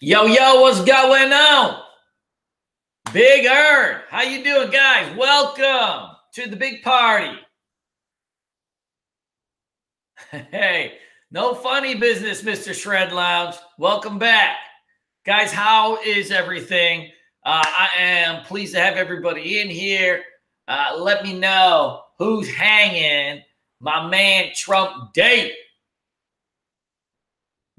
Yo, what's going on? Big Earn. How you doing, guys? Welcome to the big party. Hey, no funny business, Mr. Shred Lounge. Welcome back. Guys, how is everything? I am pleased to have everybody in here. Let me know who's hanging. My man, Trump Date.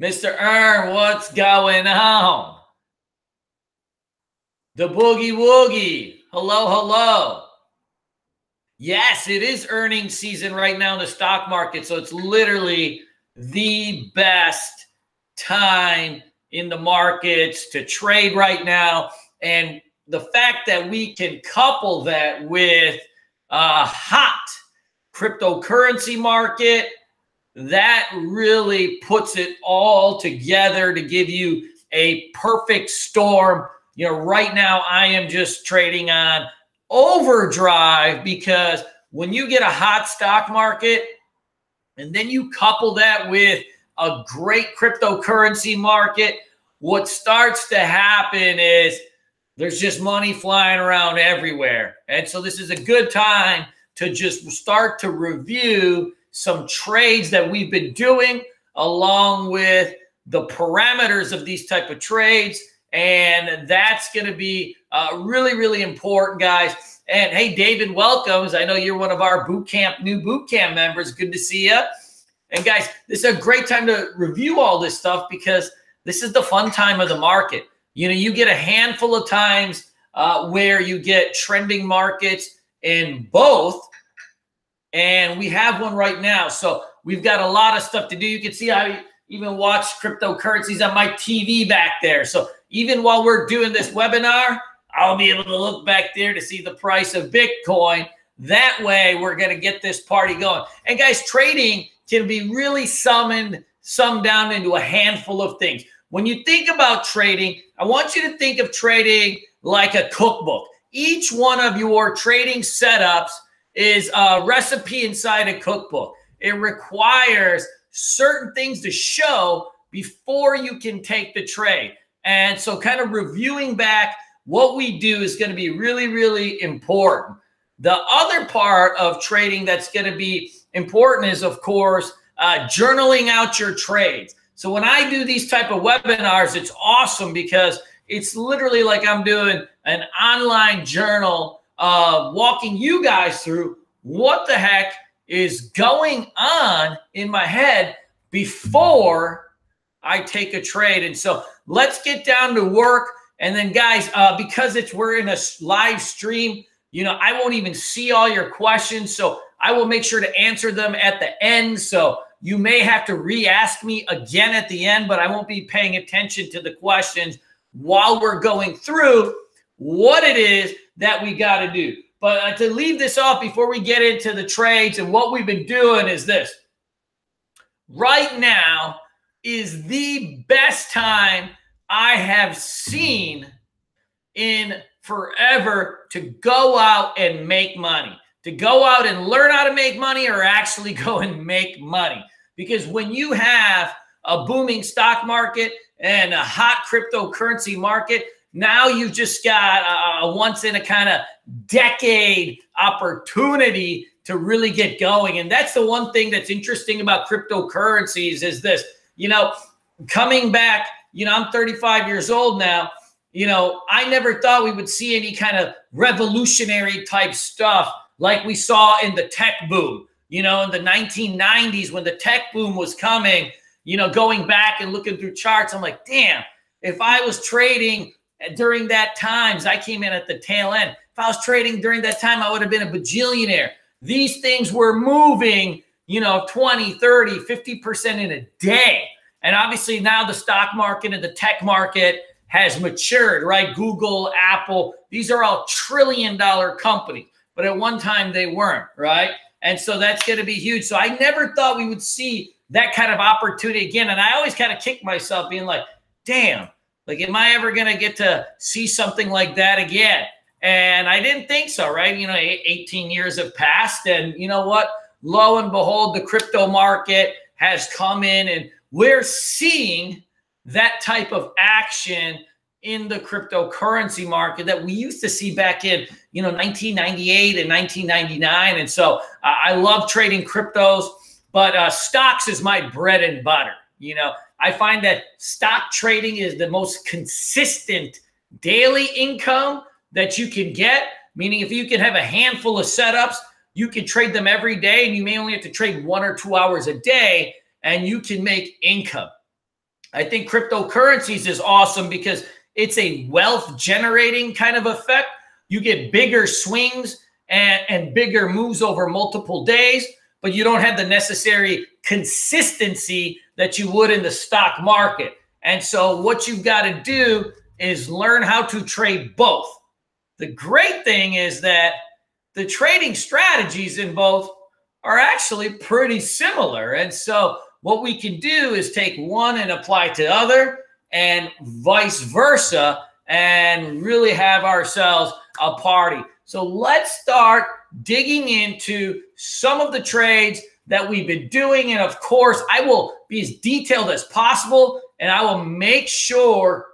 Mr. Earn, what's going on? The Boogie Woogie. Hello. Yes, it is earnings season right now in the stock market. So it's literally the best time in the markets to trade right now. And the fact that we can couple that with a hot cryptocurrency market, that really puts it all together to give you a perfect storm. You know, right now I am just trading on overdrive because when you get a hot stock market and then you couple that with a great cryptocurrency market, what starts to happen is there's just money flying around everywhere. And so this is a good time to just start to review some trades that we've been doing along with the parameters of these type of trades. And that's going to be really important, guys. And hey, David, welcomes. I know you're one of our new boot camp members. Good to see you. And guys, this is a great time to review all this stuff because this is the fun time of the market. You know, you get a handful of times where you get trending markets in both. And we have one right now. So we've got a lot of stuff to do. You can see I even watch cryptocurrencies on my TV back there. So even while we're doing this webinar, I'll be able to look back there to see the price of Bitcoin. That way we're going to get this party going. And guys, trading can be really summed down into a handful of things. When you think about trading, I want you to think of trading like a cookbook. Each one of your trading setups is a recipe inside a cookbook. It requires certain things to show before you can take the trade. And so kind of reviewing back what we do is going to be really important. The other part of trading that's going to be important is, of course, journaling out your trades. So when I do these type of webinars, it's awesome because it's literally like I'm doing an online journal walking you guys through what the heck is going on in my head before I take a trade. And so let's get down to work. And then guys, because we're in a live stream, you know, I won't even see all your questions. So I will make sure to answer them at the end. So you may have to re-ask me again at the end, but I won't be paying attention to the questions while we're going through what it is that we got to do. But to leave this off before we get into the trades and what we've been doing is this. Right now is the best time I have seen in forever to go out and make money, to go out and learn how to make money or actually go and make money. Because when you have a booming stock market and a hot cryptocurrency market, now you've just got a once in a kind of decade opportunity to really get going. And that's the one thing that's interesting about cryptocurrencies is this, you know, coming back, you know, I'm 35 years old now. You know, I never thought we would see any kind of revolutionary type stuff like we saw in the tech boom, you know, in the 1990s when the tech boom was coming, you know, going back and looking through charts, I'm like, damn, if I was trading during that time, I came in at the tail end. If I was trading during that time, I would have been a bajillionaire. These things were moving, you know, 20, 30, 50% in a day. And obviously now the stock market and the tech market has matured, right? Google, Apple, these are all trillion-dollar companies. But at one time they weren't, right? And so that's going to be huge. So I never thought we would see that kind of opportunity again. And I always kind of kick myself being like, damn, like, am I ever going to get to see something like that again? And I didn't think so, right? You know, 18 years have passed. And you know what? Lo and behold, the crypto market has come in and we're seeing that type of action in the cryptocurrency market that we used to see back in, 1998 and 1999. And so I love trading cryptos, but stocks is my bread and butter. I find that stock trading is the most consistent daily income that you can get, meaning if you can have a handful of setups, you can trade them every day, and you may only have to trade 1 or 2 hours a day, and you can make income. I think cryptocurrencies is awesome because it's a wealth generating kind of effect. You get bigger swings and bigger moves over multiple days, but you don't have the necessary consistency that you would in the stock market. And so what you've got to do is learn how to trade both. The great thing is that the trading strategies in both are actually pretty similar. And so what we can do is take one and apply to other, and vice versa, and really have ourselves a party. So let's start digging into some of the trades that we've been doing. And of course, I will be as detailed as possible, and I will make sure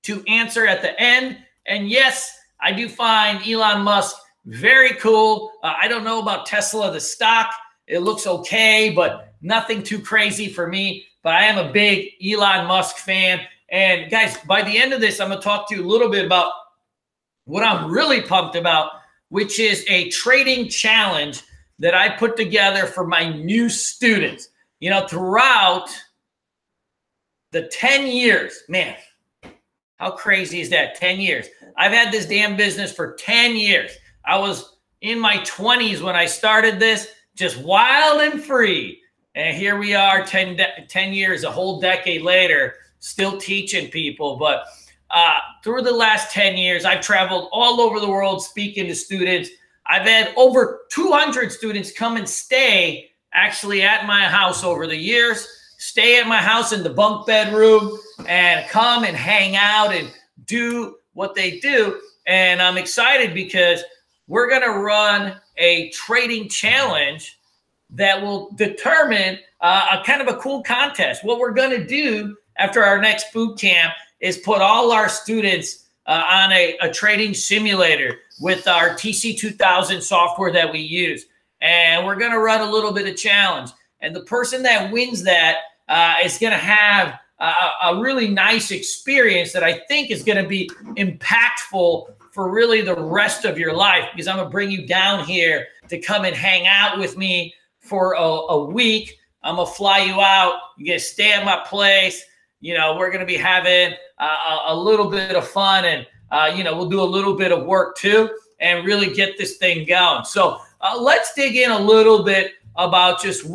to answer at the end. And yes, I do find Elon Musk very cool. I don't know about Tesla, the stock. It looks okay, but nothing too crazy for me. But I am a big Elon Musk fan. And guys, by the end of this, I'm going to talk to you a little bit about what I'm really pumped about, which is a trading challenge that I put together for my new students. Throughout the 10 years, man, how crazy is that? 10 years. I've had this damn business for 10 years. I was in my 20s when I started this, just wild and free. And here we are 10 years, a whole decade later, still teaching people. But through the last 10 years, I've traveled all over the world speaking to students. I've had over 200 students come and stay actually at my house over the years, stay at my house in the bunk bedroom and come and hang out and do what they do. And I'm excited because we're going to run a trading challenge that will determine a kind of a cool contest. What we're going to do after our next boot camp is put all our students on a trading simulator with our TC2000 software that we use. And we're going to run a little bit of challenge. And the person that wins that is going to have a really nice experience that I think is going to be impactful for really the rest of your life, because I'm going to bring you down here to come and hang out with me for a week. I'm going to fly you out. You're going to stay at my place. We're going to be having a little bit of fun, and, we'll do a little bit of work too and really get this thing going. So let's dig in a little bit about just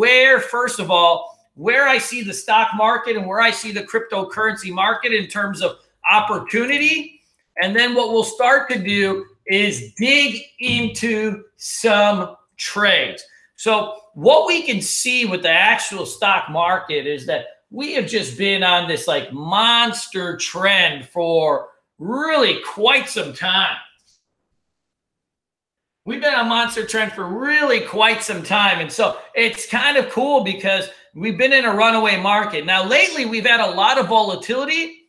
first of all, where I see the stock market and where I see the cryptocurrency market in terms of opportunity. And then what we'll start to do is dig into some trades. So what we can see with the actual stock market is that we have just been on this like monster trend for really quite some time. We've been on a monster trend for really quite some time. And so it's kind of cool because we've been in a runaway market. Now, lately, we've had a lot of volatility,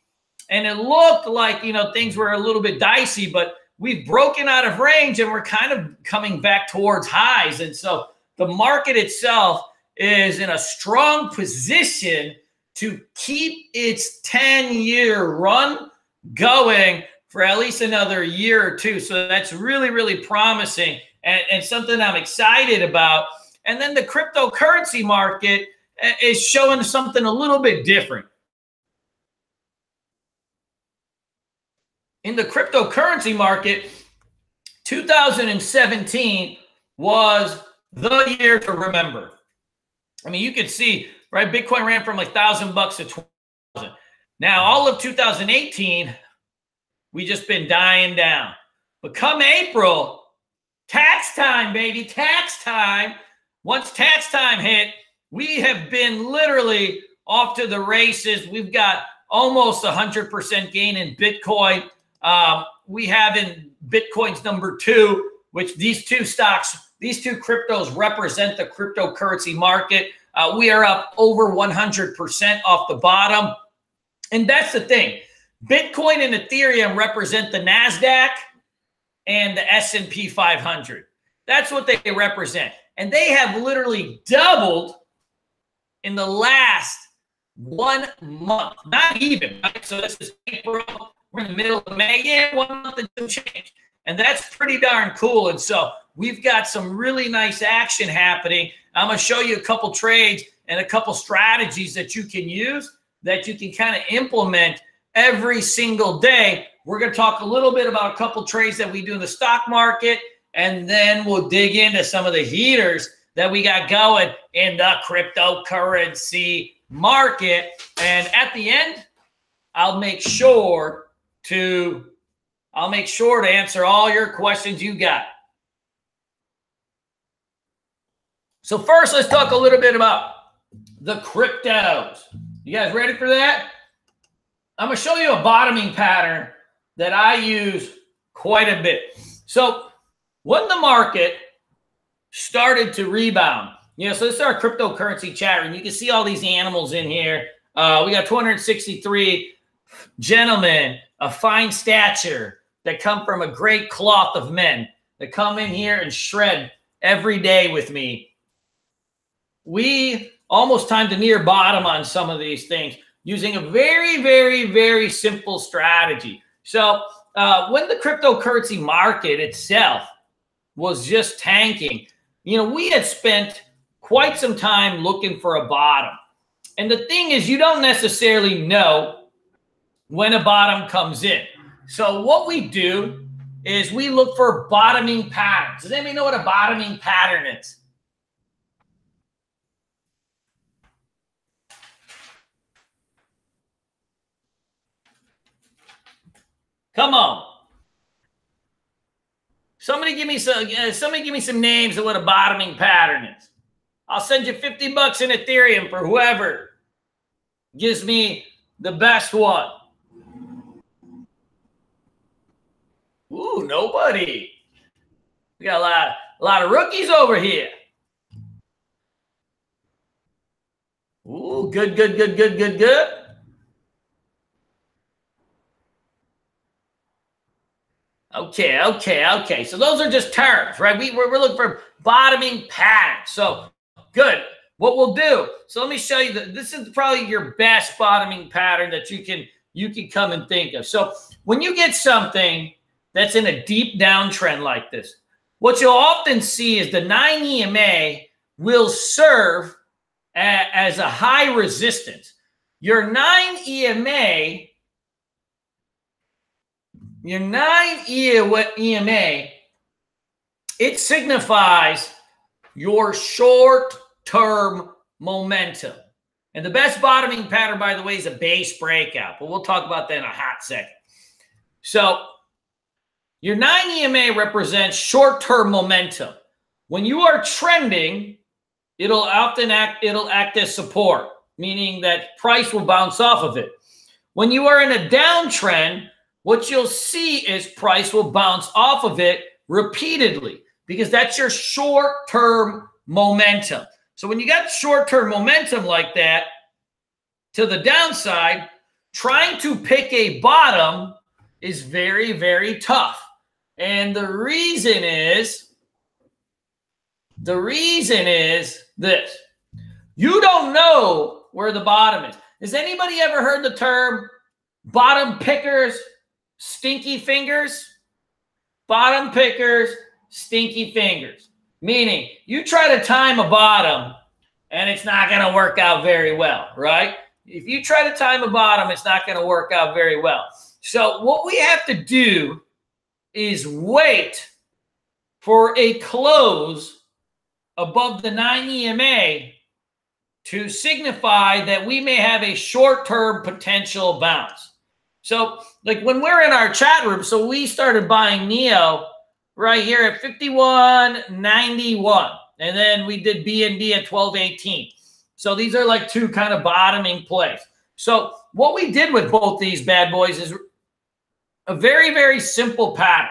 and it looked like, things were a little bit dicey, but we've broken out of range and we're kind of coming back towards highs. And so the market itself is in a strong position to keep its 10-year run going for at least another year or two. So that's really, really promising and something I'm excited about. And then the cryptocurrency market is showing something a little bit different. In the cryptocurrency market, 2017 was the year to remember. I mean, you could see, right? Bitcoin ran from like $1,000 to $12,000. Now, all of 2018, we just been dying down. But come April, tax time, baby, tax time. Once tax time hit, we have been literally off to the races. We've got almost 100% gain in Bitcoin. We have in Bitcoin's number 2, which these two cryptos represent the cryptocurrency market. We are up over 100% off the bottom. And that's the thing. Bitcoin and Ethereum represent the NASDAQ and the S&P 500. That's what they represent. And they have literally doubled in the last 1 month. Not even, right? So this is April. We're in the middle of May. Yeah, 1 month and some change. And that's pretty darn cool. And so we've got some really nice action happening. I'm going to show you a couple trades and a couple strategies that you can use, that you can kind of implement every single day. We're going to talk a little bit about a couple trades that we do in the stock market, and then we'll dig into some of the heaters that we got going in the cryptocurrency market. And at the end, I'll make sure to answer all your questions you got. So first, let's talk a little bit about the cryptos. You guys ready for that? I'm going to show you a bottoming pattern that I use quite a bit. So when the market started to rebound, so this is our cryptocurrency chat room. You can see all these animals in here. We got 263 gentlemen of fine stature that come from a great cloth of men that come in here and shred every day with me. We almost timed a near bottom on some of these things using a very, very, very simple strategy. So when the cryptocurrency market itself was just tanking, we had spent quite some time looking for a bottom. And the thing is, you don't necessarily know when a bottom comes in. So what we do is we look for bottoming patterns. Does anybody know what a bottoming pattern is? Come on. Somebody give me some names of what a bottoming pattern is. I'll send you $50 in Ethereum for whoever gives me the best one. Ooh, nobody. We got a lot of rookies over here. Ooh, good. Okay. So those are just terms, right? We're looking for bottoming patterns. So good. What we'll do, so let me show you this is probably your best bottoming pattern that you can come and think of. So when you get something that's in a deep downtrend like this, what you'll often see is the 9 EMA will serve as a high resistance. Your 9 EMA, it signifies your short-term momentum. And the best bottoming pattern, by the way, is a base breakout. But we'll talk about that in a hot second. So your 9 EMA represents short-term momentum. When you are trending, it'll act as support, meaning that price will bounce off of it. When you are in a downtrend, what you'll see is price will bounce off of it repeatedly because that's your short-term momentum. So when you got short-term momentum like that to the downside, trying to pick a bottom is very, very tough. And the reason is this. You don't know where the bottom is. Has anybody ever heard the term bottom pickers, stinky fingers? Bottom pickers, stinky fingers. Meaning you try to time a bottom and it's not going to work out very well, right? If you try to time a bottom, it's not going to work out very well. So what we have to do is wait for a close above the 9 EMA to signify that we may have a short-term potential bounce. So like when we're in our chat room, so we started buying NEO right here at 51.91. And then we did BNB at 12.18. So these are like two kind of bottoming plays. So what we did with both these bad boys is a very, very simple pattern.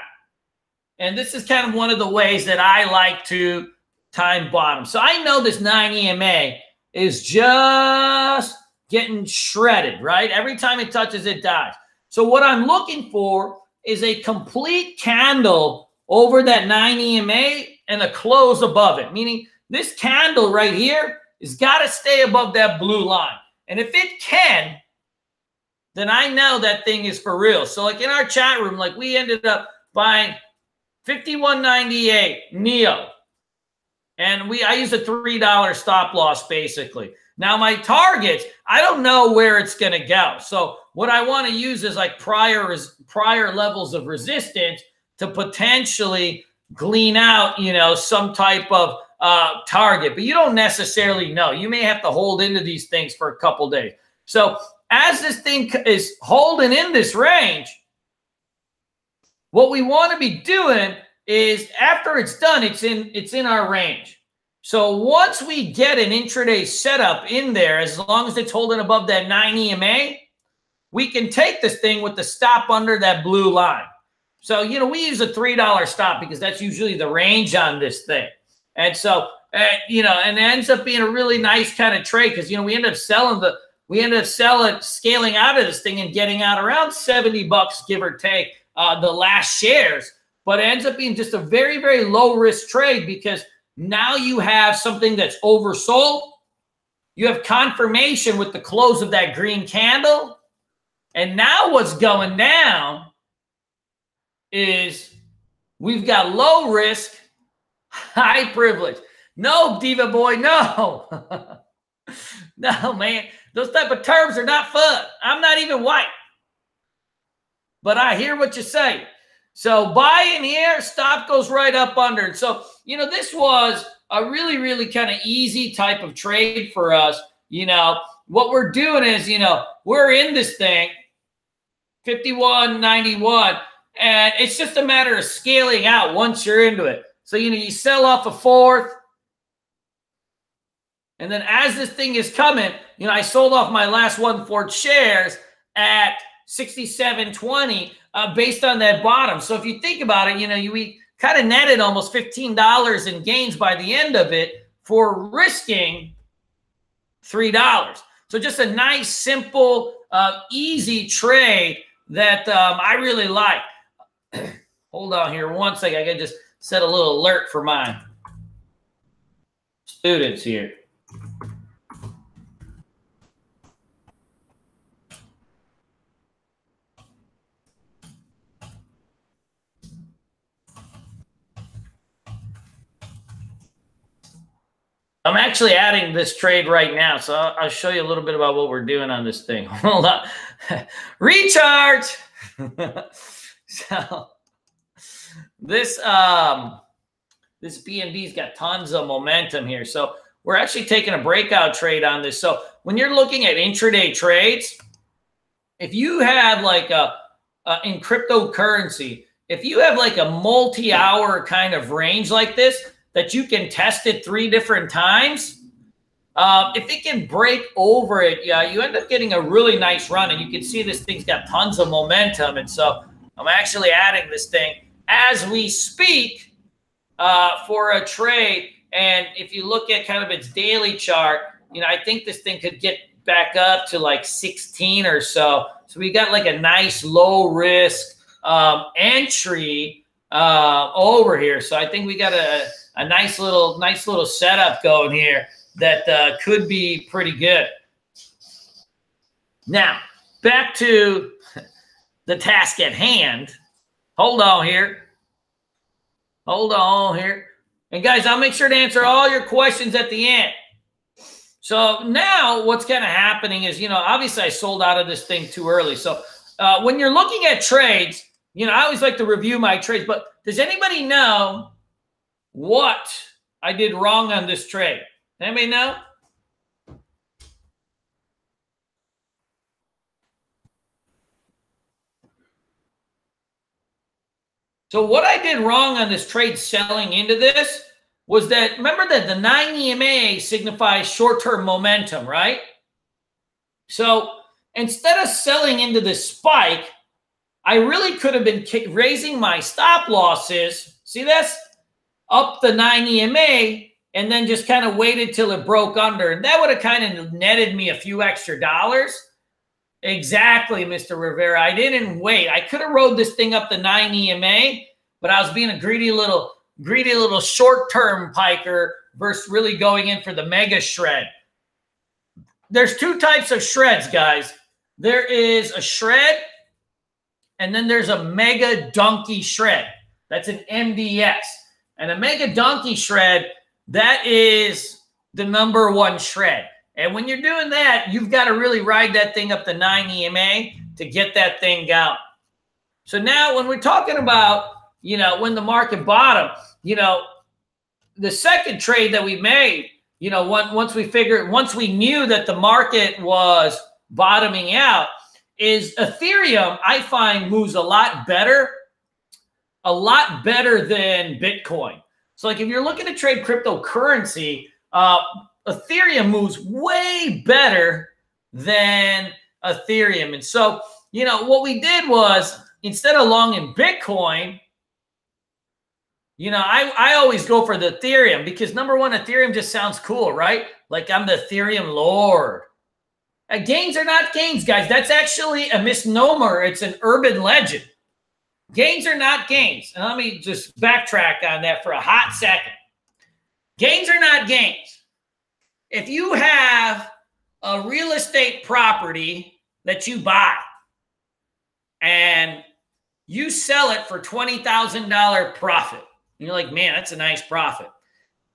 And this is kind of one of the ways that I like to time bottom. So I know this 9 EMA is just getting shredded, right? Every time it touches, it dies. So what I'm looking for is a complete candle over that 9 EMA and a close above it, meaning this candle right here has got to stay above that blue line. And if it can, then I know that thing is for real. So like in our chat room, like we ended up buying 51.98 NEO. And I use a $3 stop loss basically. Now my targets, I don't know where it's going to go. So what I want to use is like prior levels of resistance to potentially glean out, you know, some type of target. But you don't necessarily know. You may have to hold into these things for a couple days. So as this thing is holding in this range, what we want to be doing is after it's done, it's in our range. So once we get an intraday setup in there, as long as it's holding above that 9 EMA, we can take this thing with the stop under that blue line. So, you know, we use a $3 stop because that's usually the range on this thing. And so, you know, and it ends up being a really nice kind of trade because, you know, we end up scaling out of this thing and getting out around 70 bucks, give or take, the last shares. But it ends up being just a very, very low risk trade because now you have something that's oversold. You have confirmation with the close of that green candle. And now what's going down is we've got low risk, high privilege. No, Diva Boy, no. No, man. Those type of terms are not fun. I'm not even white. But I hear what you say. So buy in here, stop goes right up under. And so, you know, this was a really, really kind of easy type of trade for us. You know, what we're doing is, you know, we're in this thing, 51.91, and it's just a matter of scaling out once you're into it. So, you know, you sell off a fourth. And then as this thing is coming, you know, I sold off my last 1/4 shares at 67.20 based on that bottom. So if you think about it, you know, we kind of netted almost $15 in gains by the end of it for risking $3. So just a nice, simple, easy trade that I really like. Hold on here one second. I got to just set a little alert for my students here. I'm actually adding this trade right now, so I'll show you a little bit about what we're doing on this thing. Hold on. Recharge. So this BNB's got tons of momentum here. So we're actually taking a breakout trade on this. So when you're looking at intraday trades, if you have like in cryptocurrency, if you have like a multi-hour kind of range like this, that you can test it 3 different times. If it can break over it, yeah, you end up getting a really nice run. And you can see this thing's got tons of momentum. And so I'm actually adding this thing as we speak for a trade. And if you look at kind of its daily chart, you know, I think this thing could get back up to like 16 or so. So we got like a nice low risk entry over here. So I think we got a nice little setup going here that could be pretty good. Now, back to the task at hand. Hold on here. Hold on here. And guys, I'll make sure to answer all your questions at the end. So now what's kind of happening is, you know, obviously I sold out of this thing too early. So when you're looking at trades, you know, I always like to review my trades, but does anybody know what I did wrong on this trade? Anybody know? So what I did wrong on this trade selling into this was that, remember that the 9 EMA signifies short-term momentum, right? So instead of selling into this spike, I really could have been raising my stop losses. See this? Up the 9 EMA and then just kind of waited till it broke under. And that would have kind of netted me a few extra dollars. Exactly, Mr. Rivera. I didn't wait. I could have rode this thing up the 9 EMA, but I was being a greedy little short-term piker versus really going in for the mega shred. There's two types of shreds, guys. There is a shred, and then there's a mega donkey shred. That's an MDS. And a mega donkey shred, that is the #1 shred. And when you're doing that, you've got to really ride that thing up the 9 EMA to get that thing going. So now when we're talking about, when the market bottomed, the second trade that we made, once we knew that the market was bottoming out, is Ethereum, I find, moves a lot better than Bitcoin. So like if you're looking to trade cryptocurrency, Ethereum moves way better than Ethereum. And so, what we did was, instead of longing Bitcoin, I always go for the Ethereum because #1, Ethereum just sounds cool, right? Like I'm the Ethereum Lord. Gains are not gains, guys. That's actually a misnomer. It's an urban legend. Gains are not gains. And let me just backtrack on that for a hot second. Gains are not gains. If you have a real estate property that you buy and you sell it for $20,000 profit, and you're like, man, that's a nice profit.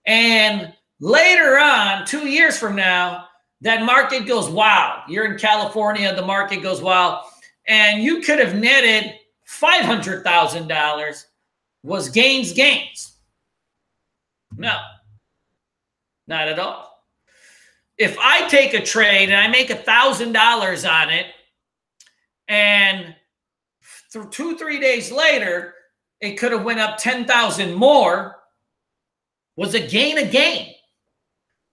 And later on, 2 years from now, that market goes wild. You're in California, the market goes wild, and you could have netted $500,000. Was gains? No, not at all. If I take a trade and I make $1,000 on it, and 2-3 days later, it could have went up 10,000 more, was a gain a gain?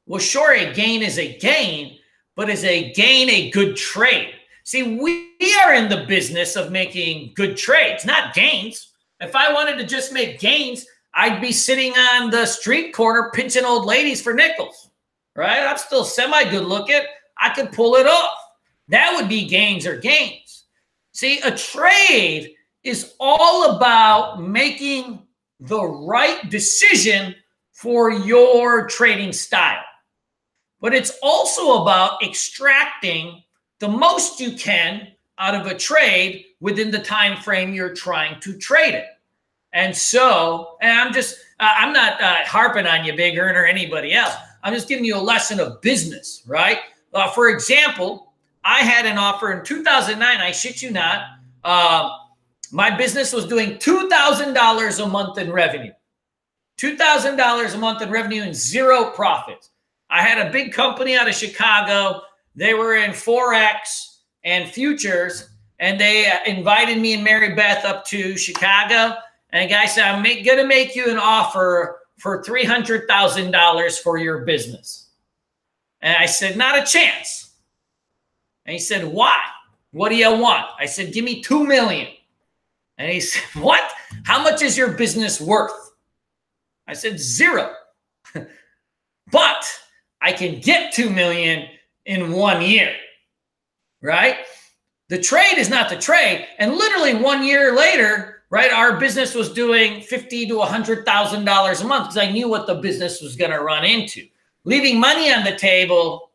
Well, sure, a gain is a gain, but is a gain a good trade? See, we are in the business of making good trades, not gains. If I wanted to just make gains, I'd be sitting on the street corner pinching old ladies for nickels. Right? I'm still semi-good looking. I could pull it off. That would be gains or gains. See, a trade is all about making the right decision for your trading style. But it's also about extracting the most you can out of a trade within the time frame you're trying to trade it. And so, I'm not harping on you, Big Earn, or anybody else. I'm just giving you a lesson of business, right? For example, I had an offer in 2009. I shit you not. My business was doing $2,000 a month in revenue. $2,000 a month in revenue and zero profits. I had a big company out of Chicago. They were in Forex and futures, and they invited me and Mary Beth up to Chicago. And the guy said, I'm going to make you an offer for $300,000 for your business. And I said, not a chance. And he said, why? What do you want? I said, give me $2 million. And he said, what? How much is your business worth? I said, 0. But I can get $2 million in 1 year, right? The trade is not the trade. And literally 1 year later, right, our business was doing $50,000 to $100,000 a month because I knew what the business was going to run into. Leaving money on the table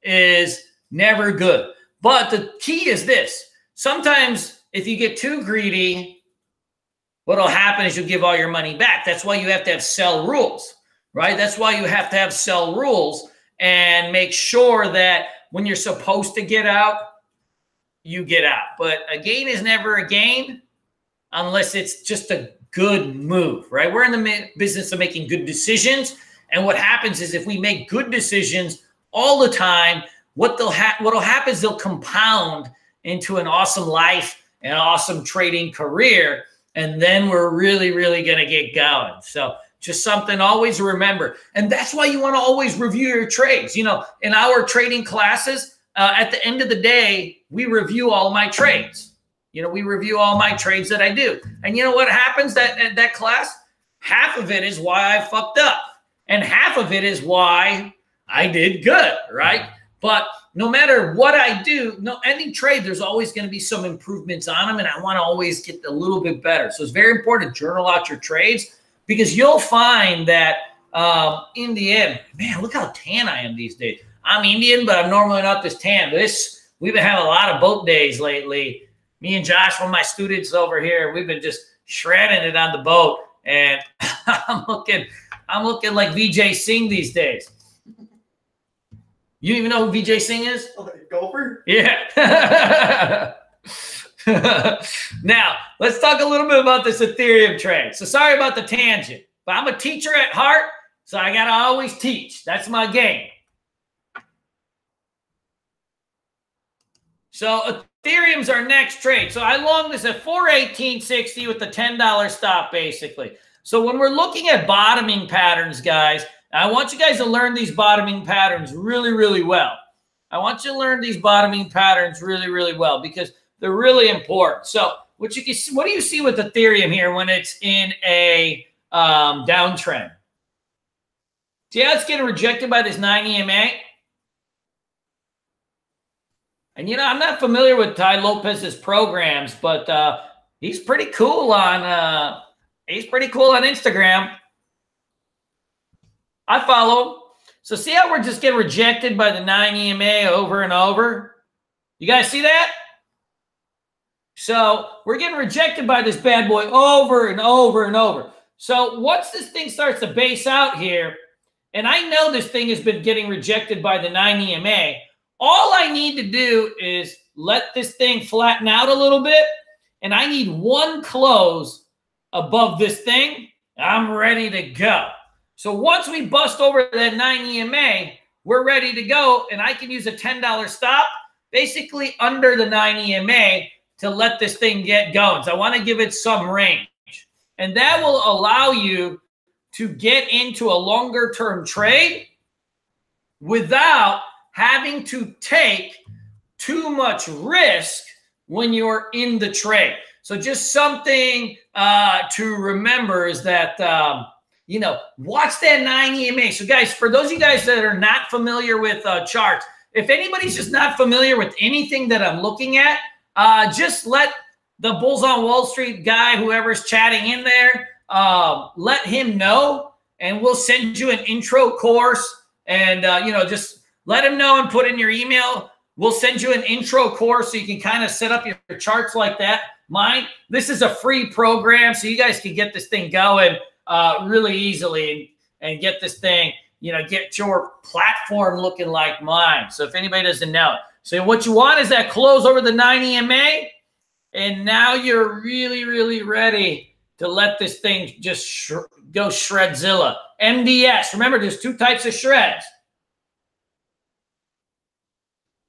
is never good. But the key is this. Sometimes if you get too greedy, what will happen is you'll give all your money back. That's why you have to have sell rules, right? That's why you have to have sell rules and make sure that when you're supposed to get out, you get out. But a gain is never a gain unless it's just a good move, right? We're in the business of making good decisions. And what happens is if we make good decisions all the time, what'll happen is they'll compound into an awesome life, an awesome trading career. And then we're really, really going to get going. So just something always to remember. And that's why you want to always review your trades. You know, in our trading classes, at the end of the day, we review all my trades. You know, we review all my trades that I do. And you know what happens that class? Half of it is why I fucked up. And half of it is why I did good, right? But no matter what I do, any trade, there's always going to be some improvements on them, and I want to always get a little bit better. So it's very important to journal out your trades, because you'll find that in the end, man, look how tan I am these days. I'm Indian, but I'm normally not this tan. We've been having a lot of boat days lately. Me and Josh, one of my students over here, we've been just shredding it on the boat, and I'm looking like VJ Singh these days. You even know who VJ Singh is? Oh, golfer? Yeah. Now, let's talk a little bit about this Ethereum trade. So sorry about the tangent, but I'm a teacher at heart, so I got to always teach. That's my game. So Ethereum's our next trade. So I long this at 418.60 with the $10 stop, basically. So when we're looking at bottoming patterns, guys, I want you guys to learn these bottoming patterns really, really well. I want you to learn these bottoming patterns really, really well, because they're really important. So what do you see with Ethereum here when it's in a downtrend? See how it's getting rejected by this 9 EMA? And, I'm not familiar with Ty Lopez's programs, but he's pretty cool on Instagram. I follow him. So see how we're just getting rejected by the 9 EMA over and over? You guys see that? So we're getting rejected by this bad boy over and over and over. So once this thing starts to base out here, and I know this thing has been getting rejected by the 9 EMA, all I need to do is let this thing flatten out a little bit, and I need one close above this thing. I'm ready to go. So once we bust over that 9 EMA, we're ready to go, and I can use a $10 stop basically under the 9 EMA to let this thing get going. So I want to give it some range, and that will allow you to get into a longer-term trade without having to take too much risk when you're in the trade. So just something to remember is that watch that 9 EMA. So guys, for those of you guys that are not familiar with charts, if anybody's just not familiar with anything that I'm looking at, just let the Bulls on Wall Street guy, whoever's chatting in there, let him know, and we'll send you an intro course. And, just let him know and put in your email. We'll send you an intro course so you can kind of set up your charts like that. This is a free program, so you guys can get this thing going really easily and get this thing, get your platform looking like mine. So if anybody doesn't know it. So what you want is that close over the 9 EMA, and now you're really, really ready to let this thing just go Shredzilla. MDS. Remember, there's two types of shreds.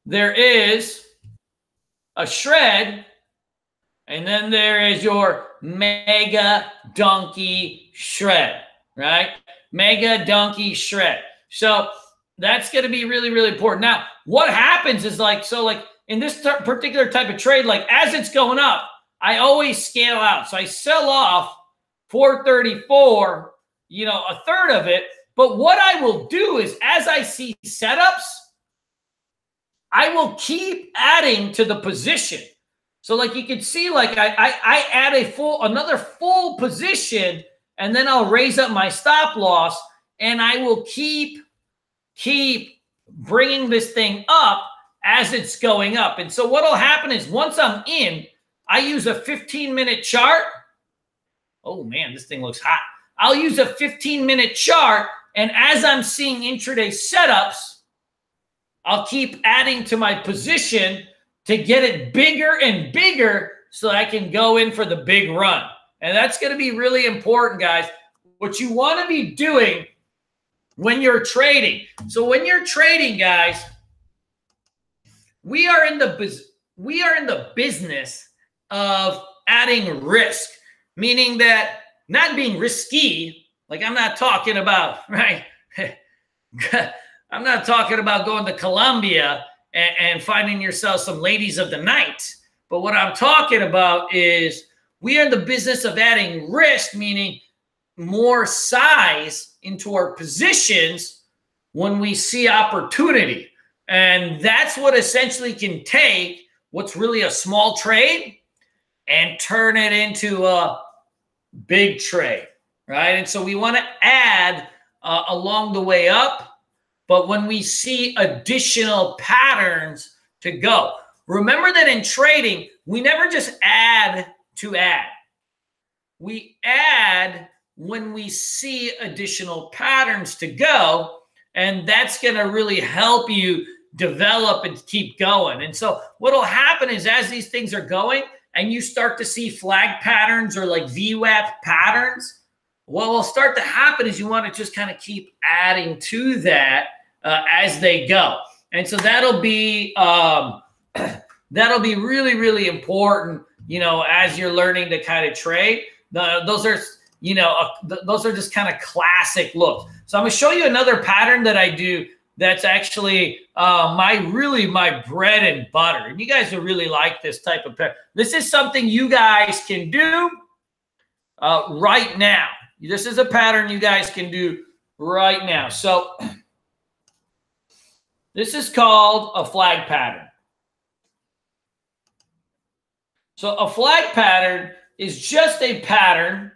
There is a shred, and then there is your mega donkey shred, right? Mega donkey shred. So that's going to be really, really important. Now, what happens is like in this particular type of trade, like as it's going up, I always scale out. So I sell off 434, a third of it. But what I will do is as I see setups, I will keep adding to the position. So like you can see, like I add another full position, and then I'll raise up my stop loss, and I will keep bringing this thing up as it's going up. And so what will happen is once I'm in, I use a 15-minute chart. Oh man, this thing looks hot. I'll use a 15-minute chart, and as I'm seeing intraday setups, I'll keep adding to my position to get it bigger and bigger so I can go in for the big run. And that's going to be really important, guys. What you want to be doing when you're trading. So when you're trading, guys, we are in the business of adding risk, meaning that not being risky, like I'm not talking about, right? I'm not talking about going to Colombia and finding yourself some ladies of the night. But what I'm talking about is we are in the business of adding risk, meaning more size into our positions when we see opportunity. And that's what essentially can take what's really a small trade and turn it into a big trade, right? And so we want to add along the way up, but when we see additional patterns to go. Remember that in trading, we never just add to add. We add when we see additional patterns to go, and that's going to really help you develop and keep going. And so what will happen is as these things are going and you start to see flag patterns or like VWAP patterns, what will start to happen is you want to just kind of keep adding to that as they go. And so that'll be really, really important, you know, as you're learning to kind of trade. Those are, you know, those are just kind of classic looks. So I'm going to show you another pattern that I do that's actually my bread and butter. And you guys will really like this type of pattern. This is something you guys can do right now. This is a pattern you guys can do right now. So this is called a flag pattern. So a flag pattern is just a pattern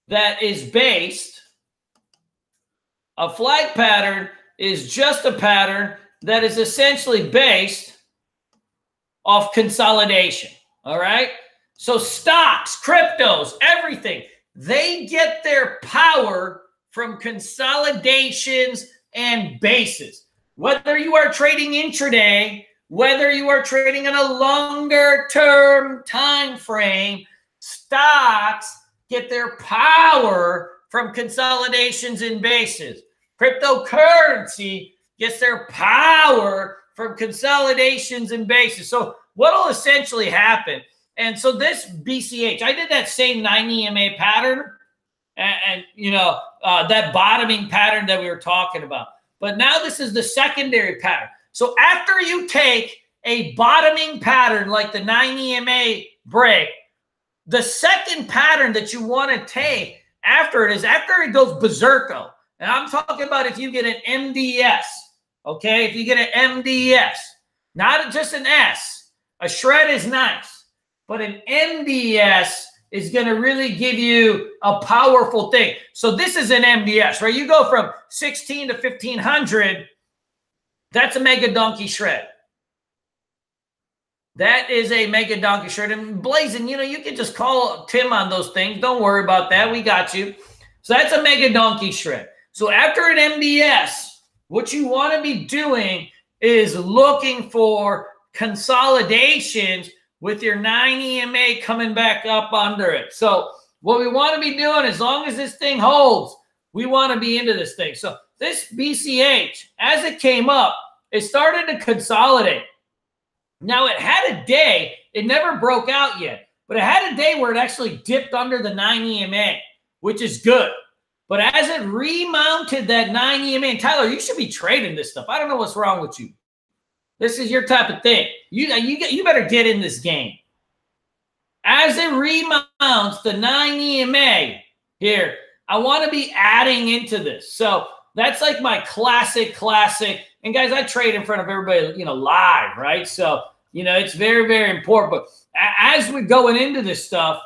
that is based. A flag pattern is just a pattern that is essentially based off consolidation. All right. So stocks, cryptos, everything, they get their power from consolidations and bases. Whether you are trading intraday, whether you are trading in a longer term time frame, stocks get their power from consolidations and bases. Cryptocurrency gets their power from consolidations and bases. So what will essentially happen? And so this BCH, I did that same 9 EMA pattern and you know, that bottoming pattern that we were talking about. But now this is the secondary pattern. So after you take a bottoming pattern like the 9 EMA break, the second pattern that you want to take after it is after it goes berserko. And I'm talking about if you get an MDS, okay? If you get an MDS, not just an S. A shred is nice, but an MDS is going to really give you a powerful thing. So this is an MDS, right? You go from 16 to 1500. That's a mega donkey shred. That is a mega donkey shred. And Blazing, you know, you can just call Tim on those things. Don't worry about that. We got you. So that's a mega donkey shred. So after an MDS, what you want to be doing is looking for consolidations with your 9 EMA coming back up under it. So what we want to be doing, as long as this thing holds, we want to be into this thing. So this BCH, as it came up, it started to consolidate. Now it had a day, it never broke out yet, but it had a day where it actually dipped under the 9 EMA, which is good. But as it remounted that 9 EMA, and Tyler, you should be trading this stuff. I don't know what's wrong with you. This is your type of thing. You better get in this game. As it remounts the 9 EMA here, I want to be adding into this. So that's like my classic. And guys, I trade in front of everybody, you know, live, right? So, you know, it's very, very important. But as we're going into this stuff,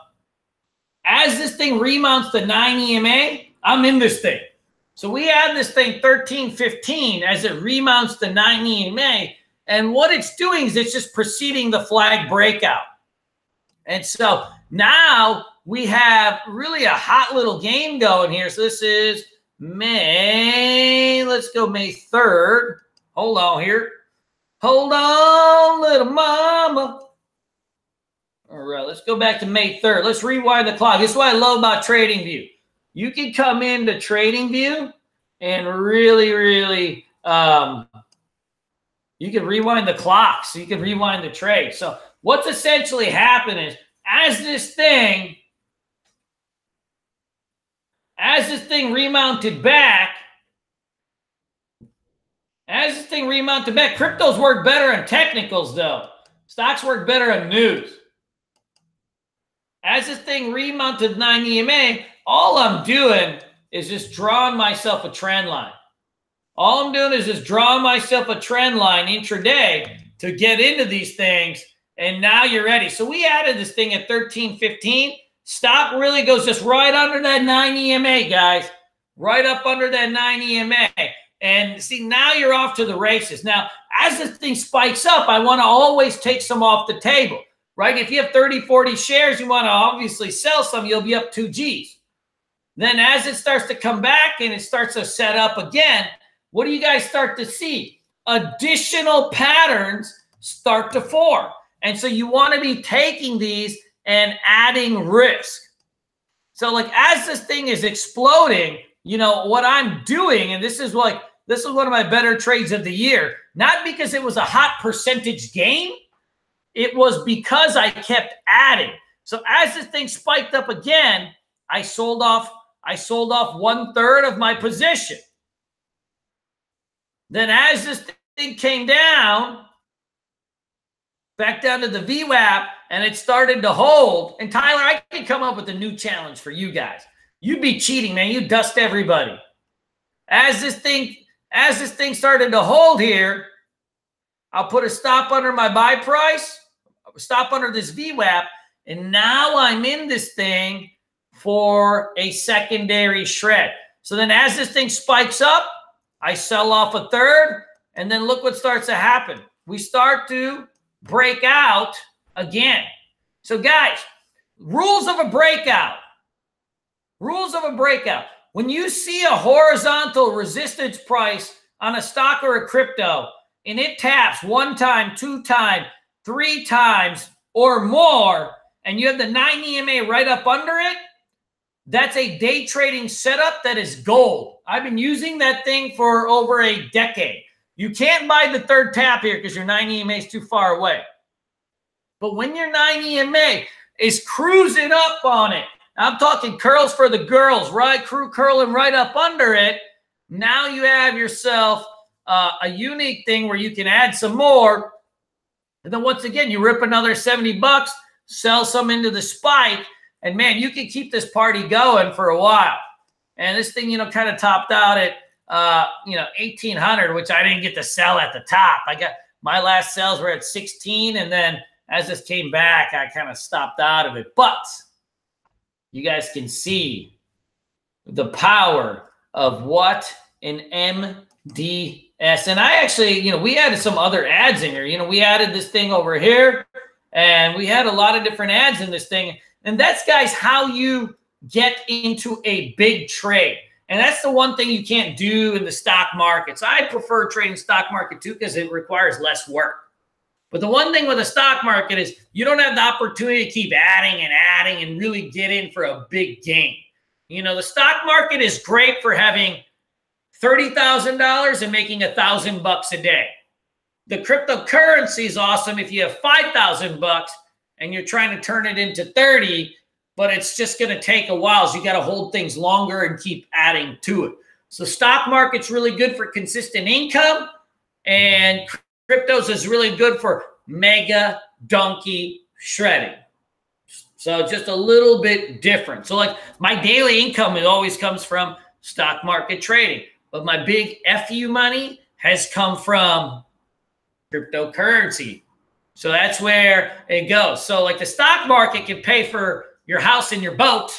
as this thing remounts the 9 EMA, I'm in this thing. So we add this thing 13.15 as it remounts the 9 EMA. And what it's doing is it's just preceding the flag breakout. And so now we have really a hot little game going here. So this is May. Let's go May 3rd. Hold on here. Hold on, little mama. All right, let's go back to May 3rd. Let's rewind the clock. This is what I love about TradingView. You can come into TradingView and really, you can rewind the clock. So you can rewind the trade. So what's essentially happened is as this thing remounted back, cryptos work better on technicals though. Stocks work better on news. As this thing remounted 9 EMA, all I'm doing is just drawing myself a trend line. All I'm doing is just drawing myself a trend line intraday to get into these things, and now you're ready. So we added this thing at 13.15. Stock really goes just right under that 9 EMA, guys. Right up under that 9 EMA. And see, now you're off to the races. Now, as this thing spikes up, I want to always take some off the table, right? If you have 30, 40 shares, you want to obviously sell some. You'll be up 2 Gs. Then as it starts to come back and it starts to set up again, what do you guys start to see? Additional patterns start to form. And so you want to be taking these and adding risk. So like as this thing is exploding, you know, what I'm doing, and this is one of my better trades of the year, not because it was a hot percentage gain, it was because I kept adding. So as this thing spiked up again, I sold off 1/3 of my position. Then as this thing came down, back down to the VWAP, and it started to hold. And Tyler, I can come up with a new challenge for you guys. You'd be cheating, man. You dust everybody. As this thing started to hold here, I'll put a stop under my buy price, stop under this VWAP, and now I'm in this thing for a secondary shred. So then as this thing spikes up, I sell off 1/3, and then look what starts to happen. We start to break out again. So guys, rules of a breakout. Rules of a breakout. When you see a horizontal resistance price on a stock or a crypto, and it taps 1 time, 2 times, 3 times, or more, and you have the 9 EMA right up under it, that's a day trading setup that is gold. I've been using that thing for over a decade. You can't buy the 3rd tap here because your 9 EMA is too far away. But when your 9 EMA is cruising up on it, I'm talking curls for the girls, right? Curling right up under it. Now you have yourself a unique thing where you can add some more. And then once again, you rip another 70 bucks, sell some into the spike, and man, you can keep this party going for a while. And this thing, you know, kind of topped out at, 1,800, which I didn't get to sell at the top. I got my last sales were at 16. And then as this came back, I kind of stopped out of it. But you guys can see the power of what an MDS. And I actually, we added some other ads in here. We added this thing over here, and we had a lot of different ads in this thing. And that's, guys, how you get into a big trade. And that's the one thing you can't do in the stock markets. I prefer trading stock market too because it requires less work. But the one thing with the stock market is you don't have the opportunity to keep adding and really get in for a big gain. The stock market is great for having $30,000 and making $1,000 a day. The cryptocurrency is awesome if you have $5,000 and you're trying to turn it into 30, but it's just going to take a while. So you got to hold things longer and keep adding to it. So stock market's really good for consistent income, and cryptos is really good for mega donkey shredding. So just a little bit different. So like my daily income, it always comes from stock market trading, but my big FU money has come from cryptocurrency. So that's where it goes. So like the stock market can pay for your house and your boat,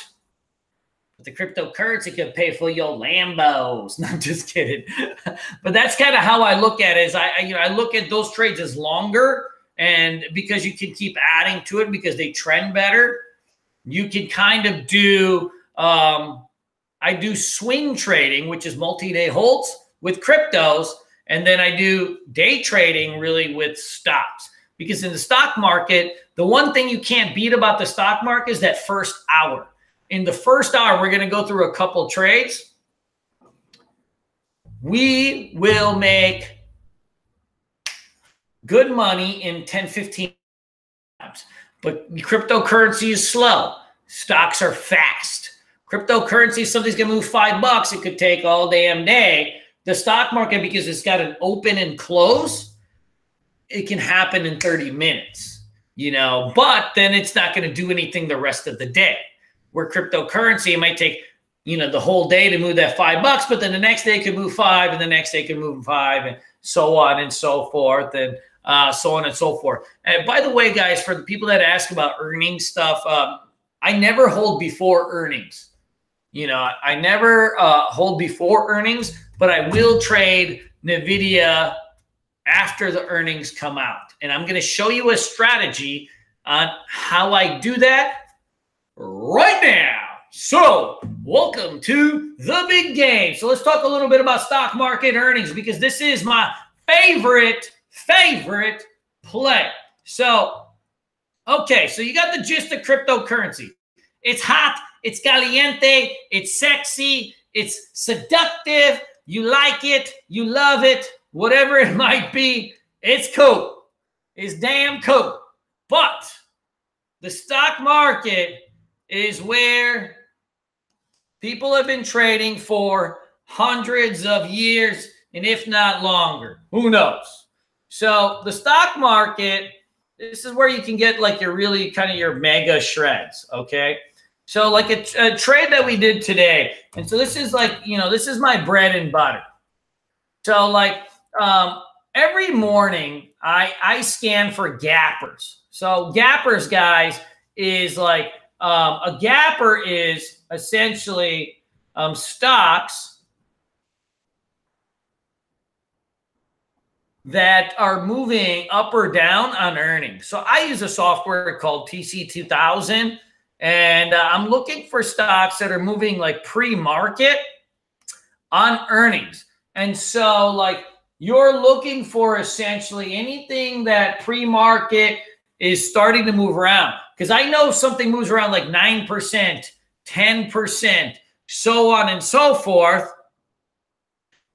but the cryptocurrency can pay for your Lambos. No, I'm just kidding. But that's kind of how I look at it. Is I look at those trades as longer, and because you can keep adding to it because they trend better, you can kind of do. I do swing trading, which is multi-day holds with cryptos, and then I do day trading really with stocks. Because in the stock market, the one thing you can't beat about the stock market is that first hour. In the first hour, we're going to go through a couple trades. We will make good money in 10, 15 times. But cryptocurrency is slow. Stocks are fast. Cryptocurrency, something's going to move $5. It could take all damn day. The stock market, because it's got an open and close, it can happen in 30 minutes, but then it's not going to do anything the rest of the day. Where cryptocurrency, it might take, the whole day to move that $5, but then the next day could move 5, and the next day could move 5, and so on and so forth, and so on and so forth. And by the way, guys, for the people that ask about earnings stuff, I never hold before earnings. I never hold before earnings, but I will trade NVIDIA after the earnings come out. And I'm going to show you a strategy on how I do that right now. So welcome to the big game. So let's talk a little bit about stock market earnings, because this is my favorite play. So, okay, so you got the gist of cryptocurrency. It's hot, it's caliente, it's sexy, it's seductive. You like it, you love it, whatever it might be, it's cool. It's damn cool. But the stock market is where people have been trading for hundreds of years, and if not longer. Who knows? So the stock market, this is where you can get like your really kind of your mega shreds, okay? So like a trade that we did today. And so this is like, this is my bread and butter. So like every morning I scan for gappers. So gappers, guys, is like a gapper is essentially stocks that are moving up or down on earnings. So I use a software called TC2000, and I'm looking for stocks that are moving like pre-market on earnings. And so like you're looking for essentially anything that pre-market is starting to move around. Because I know if something moves around like 9%, 10%, so on and so forth,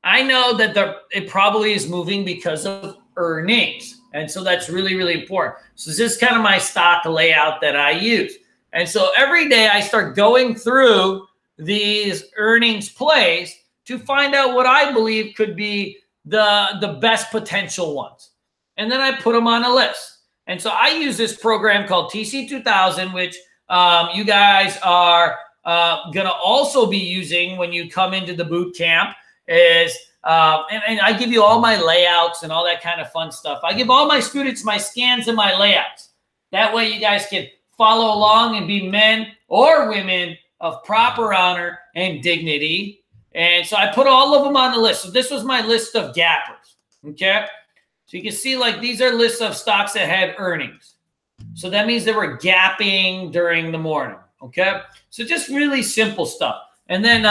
I know that it probably is moving because of earnings. And so that's really, really important. So this is kind of my stock layout that I use. And so every day I start going through these earnings plays to find out what I believe could be the best potential ones. And then I put them on a list. And so I use this program called TC2000, which you guys are going to also be using when you come into the boot camp. And I give you all my layouts and all that kind of fun stuff. I give all my students my scans and my layouts. That way you guys can follow along and be men or women of proper honor and dignity. And so I put all of them on the list. So this was my list of gappers, okay? So you can see like these are lists of stocks that had earnings. So that means they were gapping during the morning, okay? So just really simple stuff. And then,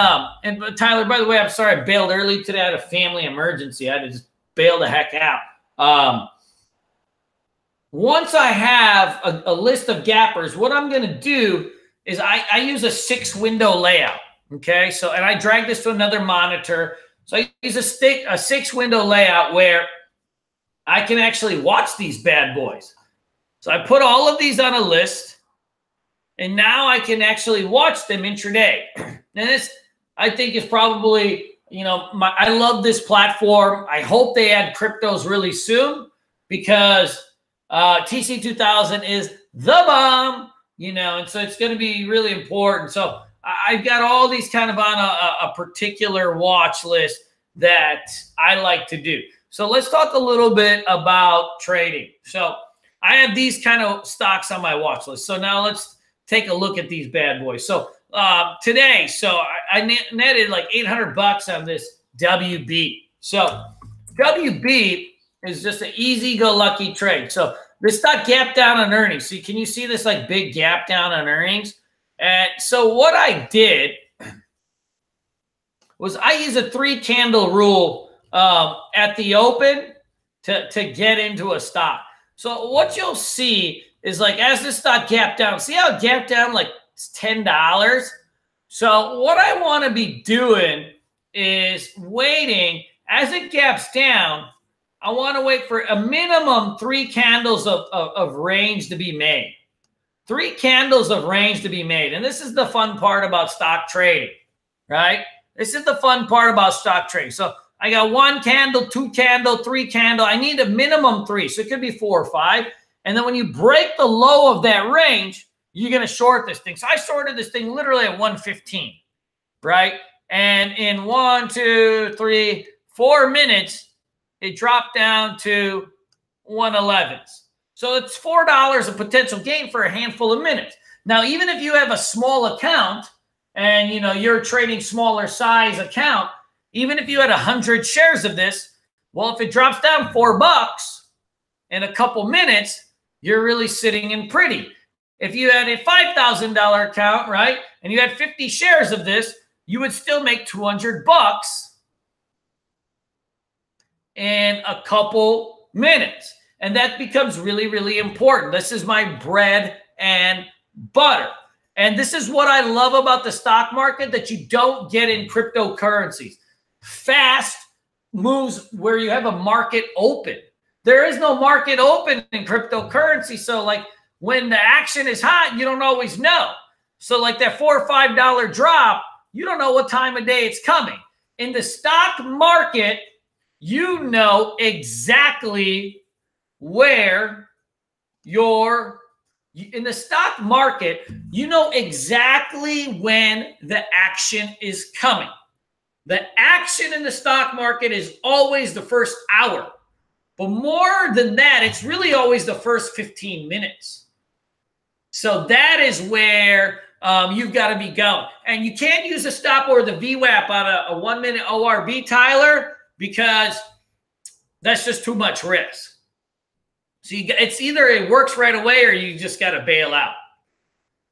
and Tyler, by the way, I'm sorry I bailed early today. I had a family emergency. I had to just bail the heck out. Once I have a list of gappers, what I'm going to do is I use a 6-window layout, okay? So, and I drag this to another monitor. So I use a 6-window layout where I can actually watch these bad boys. So I put all of these on a list, and now I can actually watch them intraday. And this, I think, is probably, I love this platform. I hope they add cryptos really soon, because TC2000 is the bomb, and so it's going to be really important. So I've got all these kind of on a particular watch list that I like to do. So let's talk a little bit about trading. So I have these kind of stocks on my watch list. So now let's take a look at these bad boys. So today, so I netted like $800 on this WB. So WB is just an easy-go-lucky trade. So this stock gapped down on earnings. So can you see this like big gap down on earnings? And so what I did was I use a 3-candle rule at the open to get into a stock. So what you'll see is like as this stock gapped down, see how it gapped down like $10? So what I want to be doing is waiting as it gaps down. I want to wait for a minimum 3 candles of range to be made. 3 candles of range to be made. And this is the fun part about stock trading, right? This is the fun part about stock trading. So I got 1 candle, 2 candle, 3 candle. I need a minimum 3. So it could be 4 or 5. And then when you break the low of that range, you're going to short this thing. So I shorted this thing literally at 115, right? And in 1, 2, 3, 4 minutes, it dropped down to 111. So it's $4 of potential gain for a handful of minutes. Now, even if you have a small account and you're trading smaller size account, even if you had 100 shares of this, well, if it drops down $4 in a couple minutes, you're really sitting in pretty. If you had a $5,000 account, right, and you had 50 shares of this, you would still make $200 in a couple minutes. And that becomes really, really important. This is my bread and butter. And this is what I love about the stock market that you don't get in cryptocurrencies. Fast moves where you have a market open. There is no market open in cryptocurrency. So like when the action is hot, you don't always know. So like that $4 or $5 drop, you don't know what time of day it's coming. In the stock market, you know exactly where in the stock market, you know exactly when the action is coming. The action in the stock market is always the first hour. But more than that, it's really always the first 15 minutes. So that is where you've got to be going. And you can't use a stop or the VWAP on a 1 minute ORB, Tyler, because that's just too much risk. So it's either it works right away or you just got to bail out.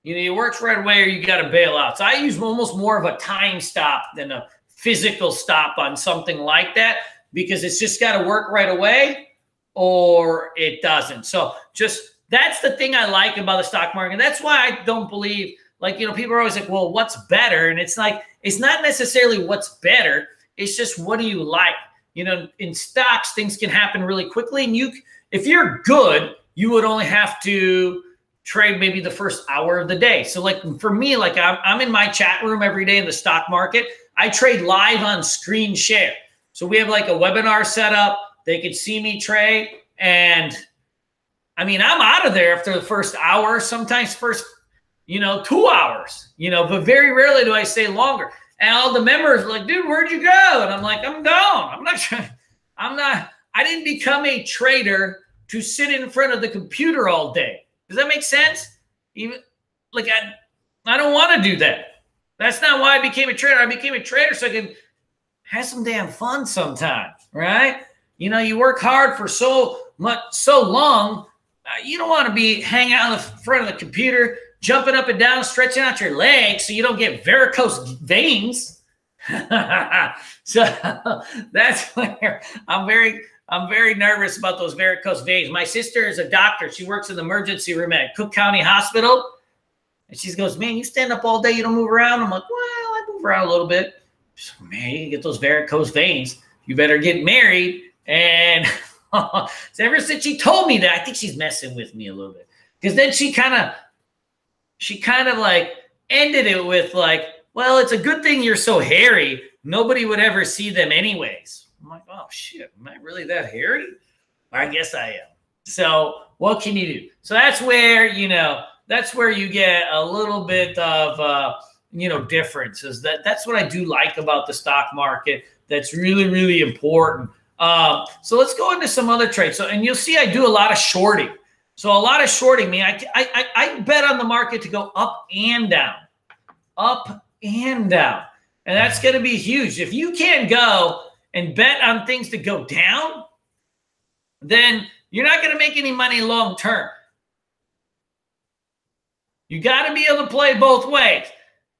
It works right away or you got to bail out. So I use almost more of a time stop than a physical stop on something like that, because it's just got to work right away or it doesn't. So that's the thing I like about the stock market. That's why I don't believe, people are always like, well, what's better? And it's like, it's not necessarily what's better. It's just, what do you like? In stocks, things can happen really quickly. And if you're good, you would only have to trade maybe the first hour of the day. So like for me, like I'm in my chat room every day in the stock market. I trade live on screen share. So we have like a webinar set up. They could see me trade. And I mean, I'm out of there after the first hour, sometimes first, 2 hours, but very rarely do I stay longer. And all the members are like, dude, where'd you go? And I'm like, I'm gone. I didn't become a trader to sit in front of the computer all day. Does that make sense? Even like I don't want to do that. That's not why I became a trader. I became a trader so I can have some damn fun sometimes, right? You work hard for so long. You don't want to be hanging out in the front of the computer, jumping up and down, stretching out your legs so you don't get varicose veins. So that's where I'm very nervous about those varicose veins. My sister is a doctor. She works in the emergency room at Cook County Hospital. And she goes, man, you stand up all day, you don't move around? I'm like, well, I move around a little bit. She's like, man, you get those varicose veins. You better get married. And so ever since she told me that, I think she's messing with me a little bit. Because then she kind of like ended it with like, well, it's a good thing you're so hairy. Nobody would ever see them anyways. I'm like, oh, shit, am I really that hairy? I guess I am. So what can you do? So that's where, that's where you get a little bit of, differences. That's what I do like about the stock market. That's really, really important. So let's go into some other trades. So, and you'll see I do a lot of shorting. So a lot of shorting, I bet on the market to go up and down, and that's going to be huge. If you can't go and bet on things to go down, then you're not going to make any money long term. You got to be able to play both ways,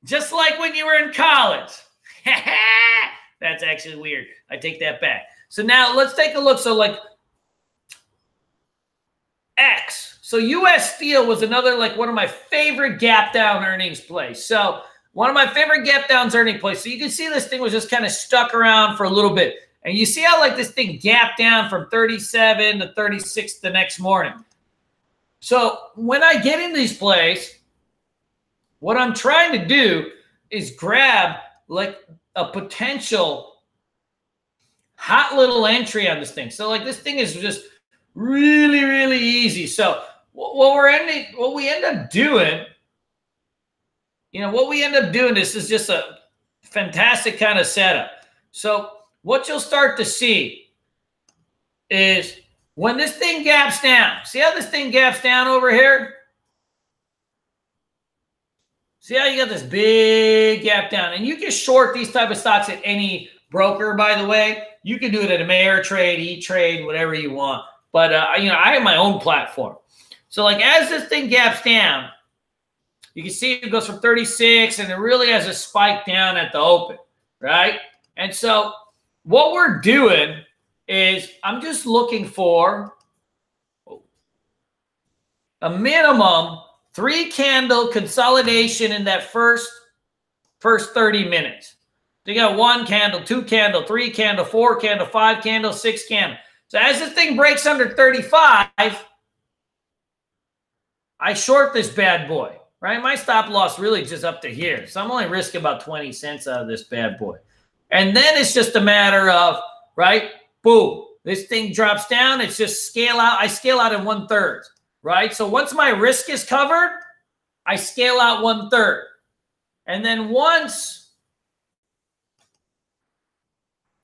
just like when you were in college. That's actually weird. I take that back. So now let's take a look. So like X. So U.S. Steel was another one of my favorite gap down earnings plays. So one of my favorite gap downs earning plays. So you can see this thing was just kind of stuck around for a little bit. And you see how this thing gapped down from 37 to 36 the next morning. So when I get in these plays, what I'm trying to do is grab a potential hot little entry on this thing. So this thing is just really, really easy. So what we end up doing what we end up doing, this is just a fantastic kind of setup. So what you'll start to see is when this thing gaps down, see how this thing gaps down over here? See how you got this big gap down? And you can short these type of stocks at any broker, by the way. You can do it at Ameritrade, E-Trade, whatever you want. But, I have my own platform. So, like, as this thing gaps down, you can see it goes from 36, and it really has a spike down at the open, right? And so what we're doing is I'm just looking for a minimum 3-candle consolidation in that first 30 minutes. So you got 1 candle, 2 candle, 3 candle, 4 candle, 5 candle, 6 candle. So as this thing breaks under 35, I short this bad boy, right? My stop loss really just up to here. So I'm only risking about 20 cents out of this bad boy. And then it's just a matter of, right, boom, this thing drops down. It's just scale out. I scale out in 1/3, right? So once my risk is covered, I scale out 1/3. And then once,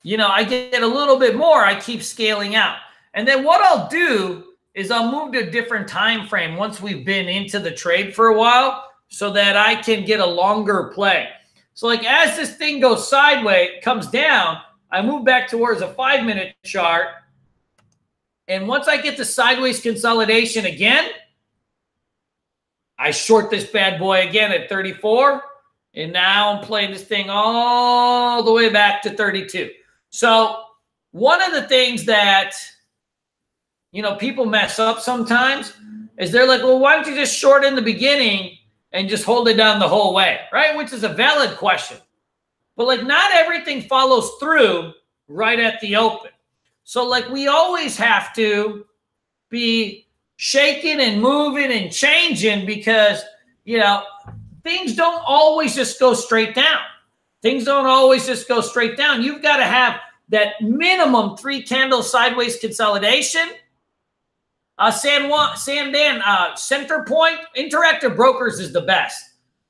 I get a little bit more, I keep scaling out. And then what I'll do is I'll move to a different time frame once we've been into the trade for a while so that I can get a longer play. So like as this thing goes sideways, comes down, I move back towards a 5-minute chart. And once I get the sideways consolidation again, I short this bad boy again at 34. And now I'm playing this thing all the way back to 32. So one of the things that, people mess up sometimes is they're like, well, why don't you just short in the beginning and just hold it down the whole way, right? Which is a valid question. But like not everything follows through right at the open. So like we always have to be shaking and moving and changing because, things don't always just go straight down. Things don't always just go straight down. You've got to have that minimum 3-candle sideways consolidation. Sandan, Center Point, Interactive Brokers is the best.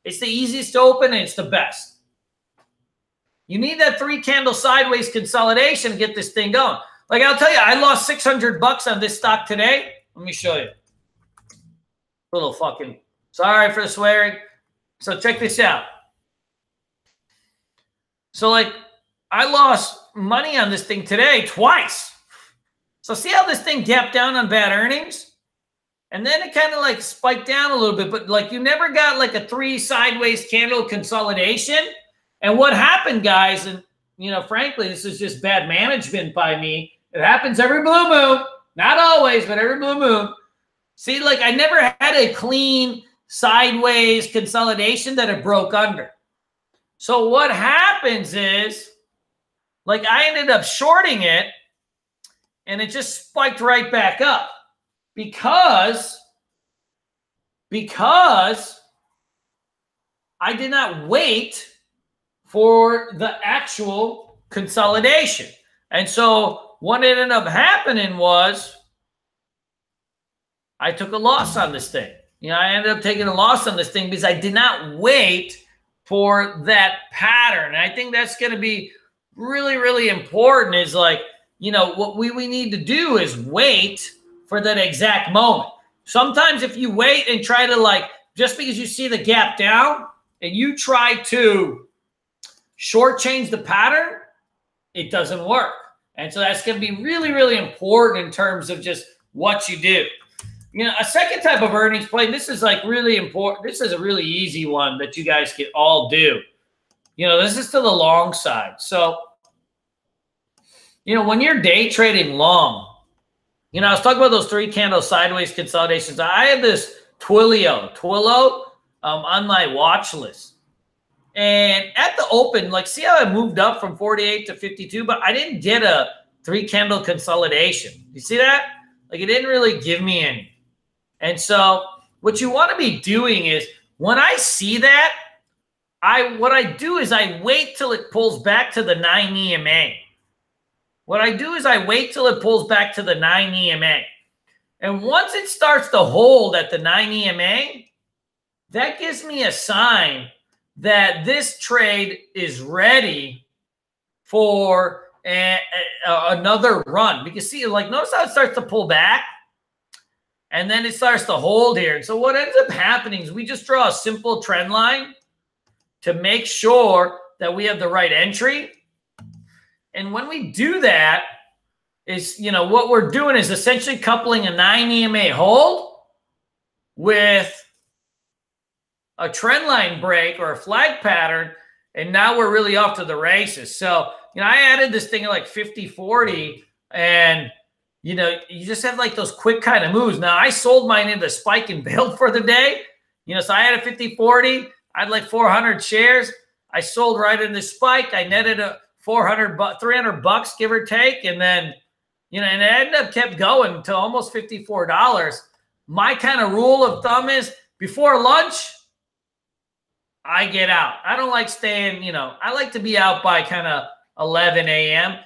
It's the easiest to open and it's the best. You need that 3-candle sideways consolidation to get this thing going. Like I'll tell you, I lost $600 on this stock today. Let me show you. A little fucking, sorry for the swearing. So check this out. So like I lost money on this thing today twice. So see how this thing gapped down on bad earnings? And then it kind of like spiked down a little bit, but like you never got like a 3 sideways candle consolidation. And what happened, guys, and frankly, this is just bad management by me. It happens every blue moon. Not always, but every blue moon. See, like I never had a clean sideways consolidation that it broke under. So what happens is, like I ended up shorting it, and it just spiked right back up because I did not wait for the actual consolidation. And so what ended up happening was I took a loss on this thing. I ended up taking a loss on this thing because I did not wait for that pattern. And I think that's going to be really, really important is like, what we need to do is wait for that exact moment. Sometimes if you wait and try to like, just because you see the gap down and you try to shortchange the pattern, it doesn't work. And so that's going to be really, really important in terms of just what you do. A second type of earnings play, this is like really important. This is a really easy one that you guys can all do. This is to the long side. So, when you're day trading long, I was talking about those 3-candle sideways consolidations. I had this Twilio on my watch list. And at the open, like see how I moved up from 48 to 52, but I didn't get a 3-candle consolidation. You see that? Like it didn't really give me any. And so what you want to be doing is when I see that, what I do is I wait till it pulls back to the 9 EMA. What I do is I wait till it pulls back to the 9 EMA. And once it starts to hold at the 9 EMA, that gives me a sign that this trade is ready for another run. Because see, like, notice how it starts to pull back and then it starts to hold here. And so what ends up happening is we just draw a simple trend line to make sure that we have the right entry. And when we do that, is, you know, what we're doing is essentially coupling a 9 EMA hold with a trend line break or a flag pattern, and now we're really off to the races. So, you know, I added this thing at like 50-40, and, you know, you just have like those quick kind of moves. Now, I sold mine into spike and bailed for the day. You know, so I had a 50-40. I had like 400 shares. I sold right in the spike. I netted a 300 bucks, give or take. And then, you know, and it ended up kept going to almost $54. My kind of rule of thumb is before lunch, I get out. I don't like staying, you know, I like to be out by kind of 11 a.m.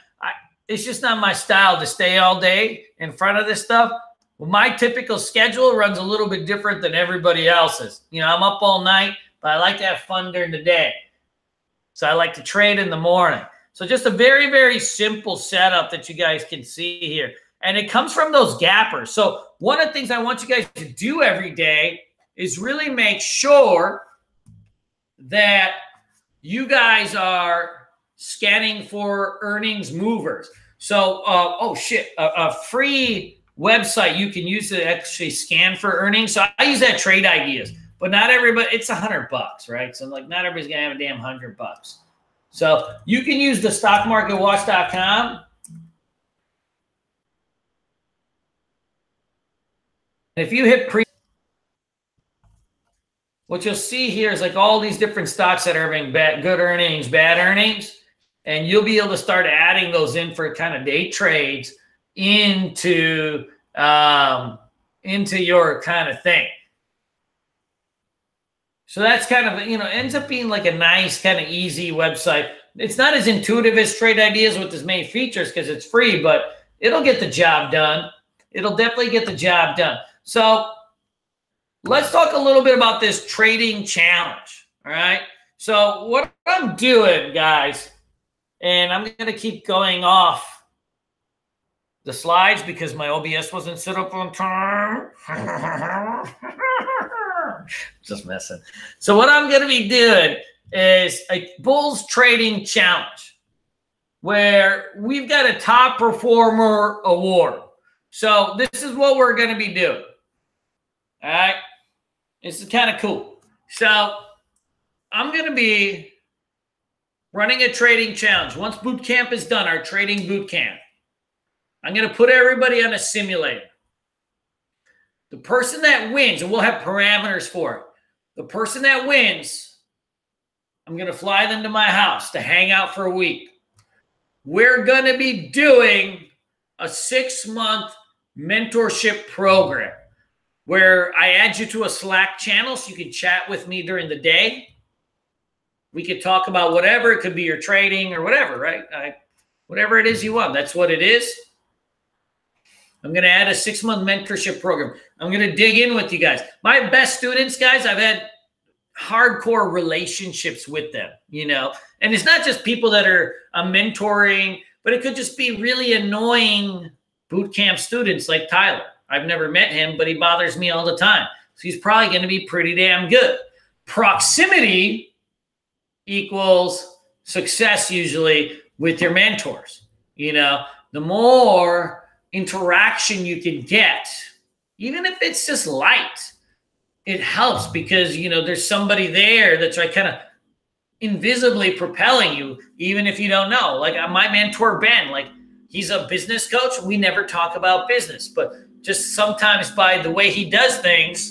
It's just not my style to stay all day in front of this stuff. Well, my typical schedule runs a little bit different than everybody else's. You know, I'm up all night, but I like to have fun during the day. So I like to trade in the morning. So just a very, very simple setup that you guys can see here. And it comes from those gappers. So one of the things I want you guys to do every day is really make sure that you guys are scanning for earnings movers. So, a free website you can use to actually scan for earnings. So I use that Trade Ideas, but not everybody, it's $100, right? So like not everybody's gonna have a damn $100. So you can use the stockmarketwatch.com. If you hit what you'll see here is like all these different stocks that are having good earnings, bad earnings, and you'll be able to start adding those in for kind of day trades into your kind of thing. So that's kind of, you know, ends up being like a nice kind of easy website. It's not as intuitive as Trade Ideas with its main features because it's free, but it'll get the job done. It'll definitely get the job done. So let's talk a little bit about this trading challenge. All right. So what I'm doing, guys, and I'm going to keep going off the slides because my OBS wasn't set up on time. Just messing. So what I'm going to be doing is a Bulls trading challenge where we've got a top performer award. So this is what we're going to be doing. All right. This is kind of cool. So I'm going to be running a trading challenge. Once boot camp is done, our trading boot camp, I'm going to put everybody on a simulator. The person that wins, and we'll have parameters for it. The person that wins, I'm going to fly them to my house to hang out for a week. We're going to be doing a 6-month mentorship program where I add you to a Slack channel so you can chat with me during the day. We could talk about whatever. It could be your trading or whatever, right? Whatever it is you want. That's what it is. I'm going to add a 6-month mentorship program. I'm going to dig in with you guys. My best students, guys, I've had hardcore relationships with them, you know. And it's not just people that are mentoring, but it could just be really annoying boot camp students like Tyler. I've never met him, but he bothers me all the time. So he's probably going to be pretty damn good. Proximity equals success usually with your mentors. You know, the more interaction you can get, even if it's just light, it helps because, you know, there's somebody there that's like kind of invisibly propelling you, even if you don't know. Like my mentor, Ben, like he's a business coach. We never talk about business, but just sometimes by the way he does things,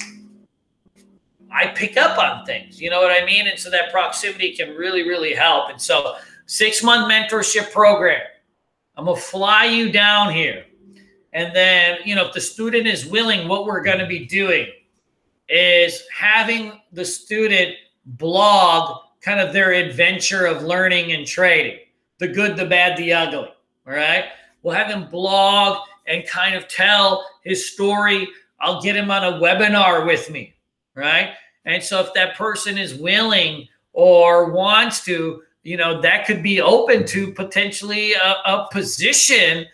I pick up on things, you know what I mean? And so that proximity can really, really help. And so 6-month mentorship program, I'm going to fly you down here. And then, you know, if the student is willing, what we're going to be doing is having the student blog kind of their adventure of learning and trading, the good, the bad, the ugly, all right? We'll have him blog and kind of tell his story. I'll get him on a webinar with me, right? And so if that person is willing, or wants to, that could be open to potentially a position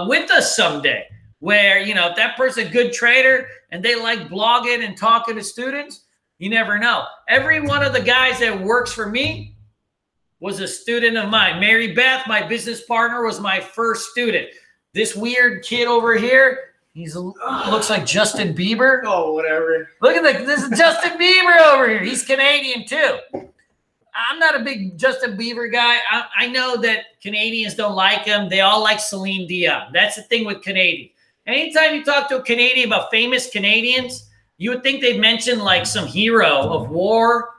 with us someday where, if that person's a good trader and they like blogging and talking to students, you never know. Every one of the guys that works for me was a student of mine. Mary Beth, my business partner, was my first student. This weird kid over here, looks like Justin Bieber. Oh, whatever. Look at this is Justin Bieber over here. He's Canadian too. I'm not a big Justin Bieber guy. I know that Canadians don't like him. They all like Celine Dion. That's the thing with Canadians. Anytime you talk to a Canadian about famous Canadians, you would think they'd mention like some hero of war.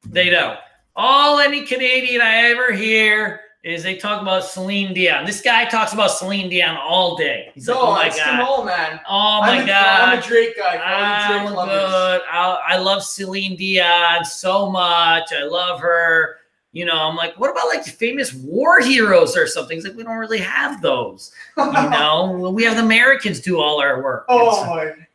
They don't. Any Canadian I ever hear is they talk about Celine Dion. This guy talks about Celine Dion all day. He's like, oh my God. Man. Oh my God. I'm a Drake guy. I'm good. I love Celine Dion so much. I love her. I'm like, what about like famous war heroes or something? He's like, we don't really have those. We have the Americans do all our work.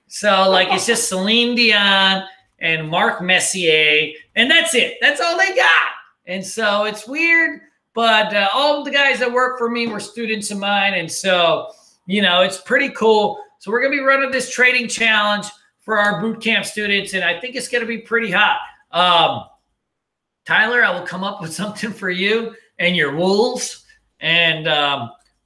So like, it's just Celine Dion and Marc Messier, and that's it. That's all they got. And so it's weird. But all the guys that work for me were students of mine. And so, it's pretty cool. So we're going to be running this trading challenge for our boot camp students. And I think it's going to be pretty hot. Tyler, I will come up with something for you and your wolves. And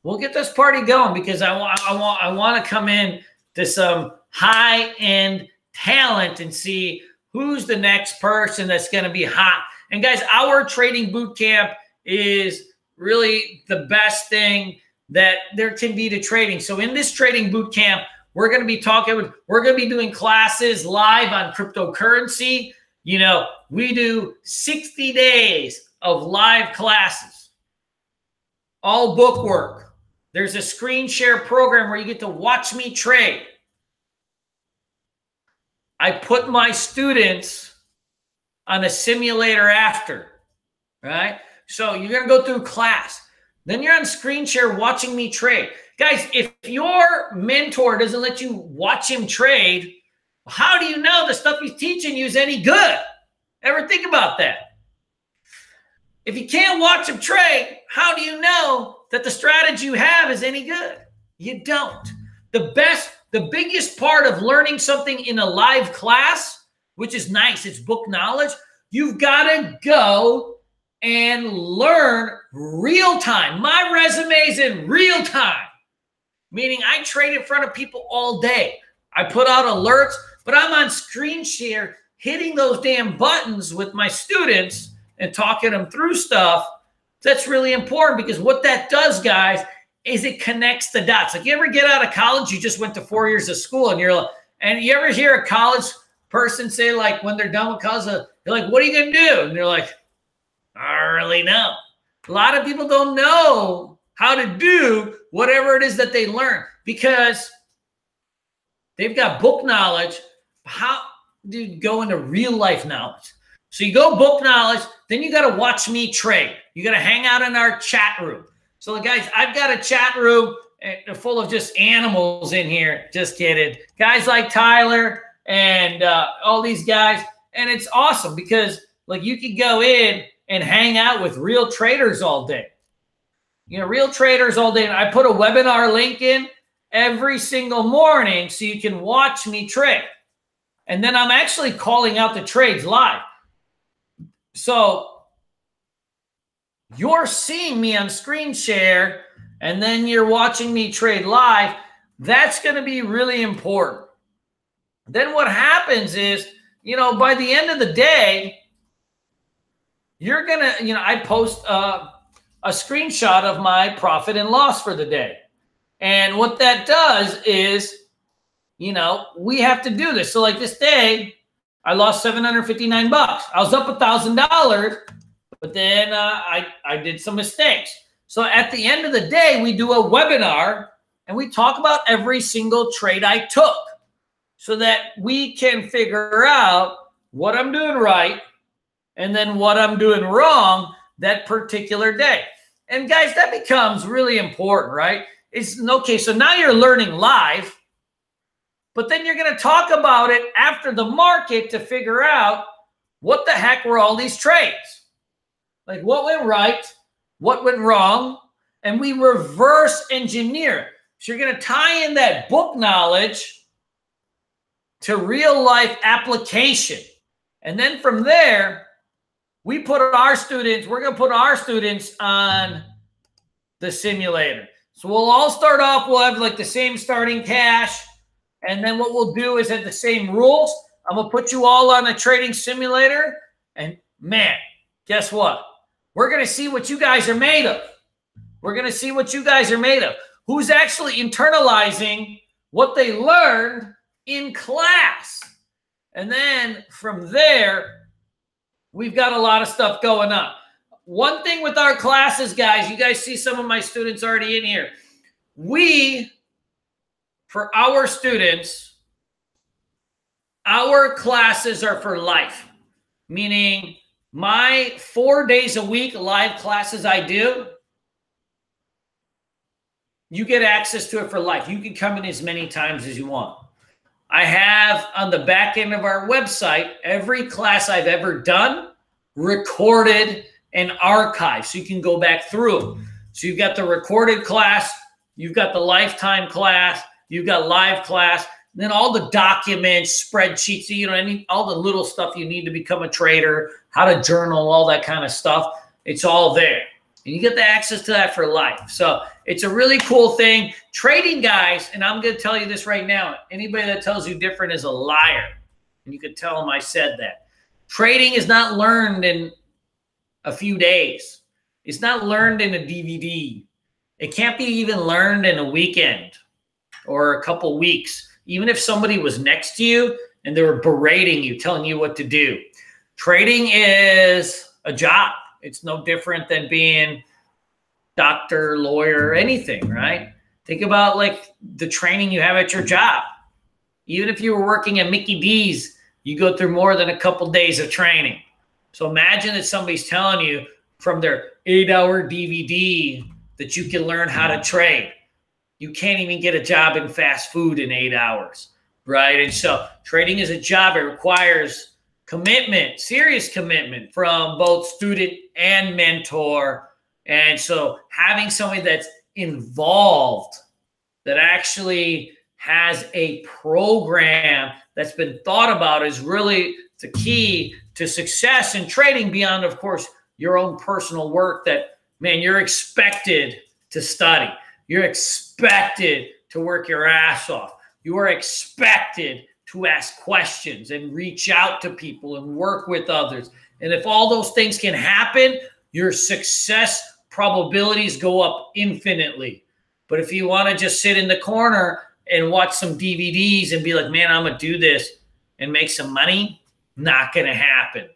we'll get this party going because I want to come in to some high-end talent and see who's the next person that's going to be hot. And guys, our trading boot camp is really the best thing that there can be to trading. So in this trading boot camp, we're going to be doing classes live on cryptocurrency. We do 60 days of live classes, all book work. There's a screen share program where you get to watch me trade. I put my students on a simulator after, right? So you're going to go through class. Then you're on screen share watching me trade. Guys, if your mentor doesn't let you watch him trade, how do you know the stuff he's teaching you is any good? Ever think about that? If you can't watch him trade, how do you know that the strategy you have is any good? You don't. The biggest part of learning something in a live class, which is nice, it's book knowledge, you've got to go and learn real time. My resume is in real time, meaning I trade in front of people all day. I put out alerts, but I'm on screen share hitting those damn buttons with my students and talking them through stuff. That's really important because what that does, guys, is it connects the dots. Like you ever get out of college, you just went to 4 years of school and you ever hear a college person say like when they're done with college, they're like, what are you going to do? And they're like, I don't really know. A lot of people don't know how to do whatever it is that they learn because they've got book knowledge. How do you go into real life knowledge? So you go book knowledge, then you got to watch me trade. You got to hang out in our chat room. So guys, I've got a chat room full of just animals in here. Just kidding. Guys like Tyler and all these guys. And it's awesome because like you could go in and hang out with real traders all day. Real traders all day. And I put a webinar link in every single morning so you can watch me trade. And then I'm actually calling out the trades live. So you're seeing me on screen share and then you're watching me trade live. That's going to be really important. Then what happens is, by the end of the day, you're going to, I post a screenshot of my profit and loss for the day. And what that does is, we have to do this. So like this day, I lost $759. I was up $1,000, but then I did some mistakes. So at the end of the day, we do a webinar and we talk about every single trade I took so that we can figure out what I'm doing right and then what I'm doing wrong that particular day. And guys, that becomes really important, right? It's okay. So now you're learning live, but then you're going to talk about it after the market to figure out what the heck were all these trades? Like what went right, what went wrong, and we reverse engineer it. So you're going to tie in that book knowledge to real life application. And then from there, we're going to put our students on the simulator. So we'll all start off, we'll have like the same starting cash. And then what we'll do is have the same rules. I'm going to put you all on a trading simulator. And man, guess what? We're going to see what you guys are made of. We're going to see what you guys are made of. Who's actually internalizing what they learned in class. And then from there, we've got a lot of stuff going on. One thing with our classes, guys, you guys see some of my students already in here. For our students, our classes are for life. Meaning my 4 days a week live classes I do, you get access to it for life. You can come in as many times as you want. I have on the back end of our website, every class I've ever done recorded and archived. So you can go back through them. So you've got the recorded class, you've got the lifetime class, you've got live class, and then all the documents, spreadsheets, all the little stuff you need to become a trader, how to journal, all that kind of stuff. It's all there. And you get the access to that for life. So it's a really cool thing. Trading, guys, and I'm going to tell you this right now. Anybody that tells you different is a liar. And you can tell them I said that. Trading is not learned in a few days. It's not learned in a DVD. It can't be even learned in a weekend or a couple weeks. Even if somebody was next to you and they were berating you, telling you what to do. Trading is a job. It's no different than being doctor, lawyer, anything, right? Think about like the training you have at your job. Even if you were working at Mickey D's, you go through more than a couple days of training. So imagine that somebody's telling you from their 8-hour DVD that you can learn how to trade. You can't even get a job in fast food in 8 hours, right? And so trading is a job. It requires commitment, serious commitment from both student and mentor. And so having somebody that's involved, that actually has a program that's been thought about is really the key to success in trading beyond, of course, your own personal work that, man, you're expected to study. You're expected to work your ass off. You are expected to ask questions and reach out to people and work with others. And if all those things can happen, your success probabilities go up infinitely. But if you want to just sit in the corner and watch some DVDs and be like, man, I'm going to do this and make some money, not going to happen.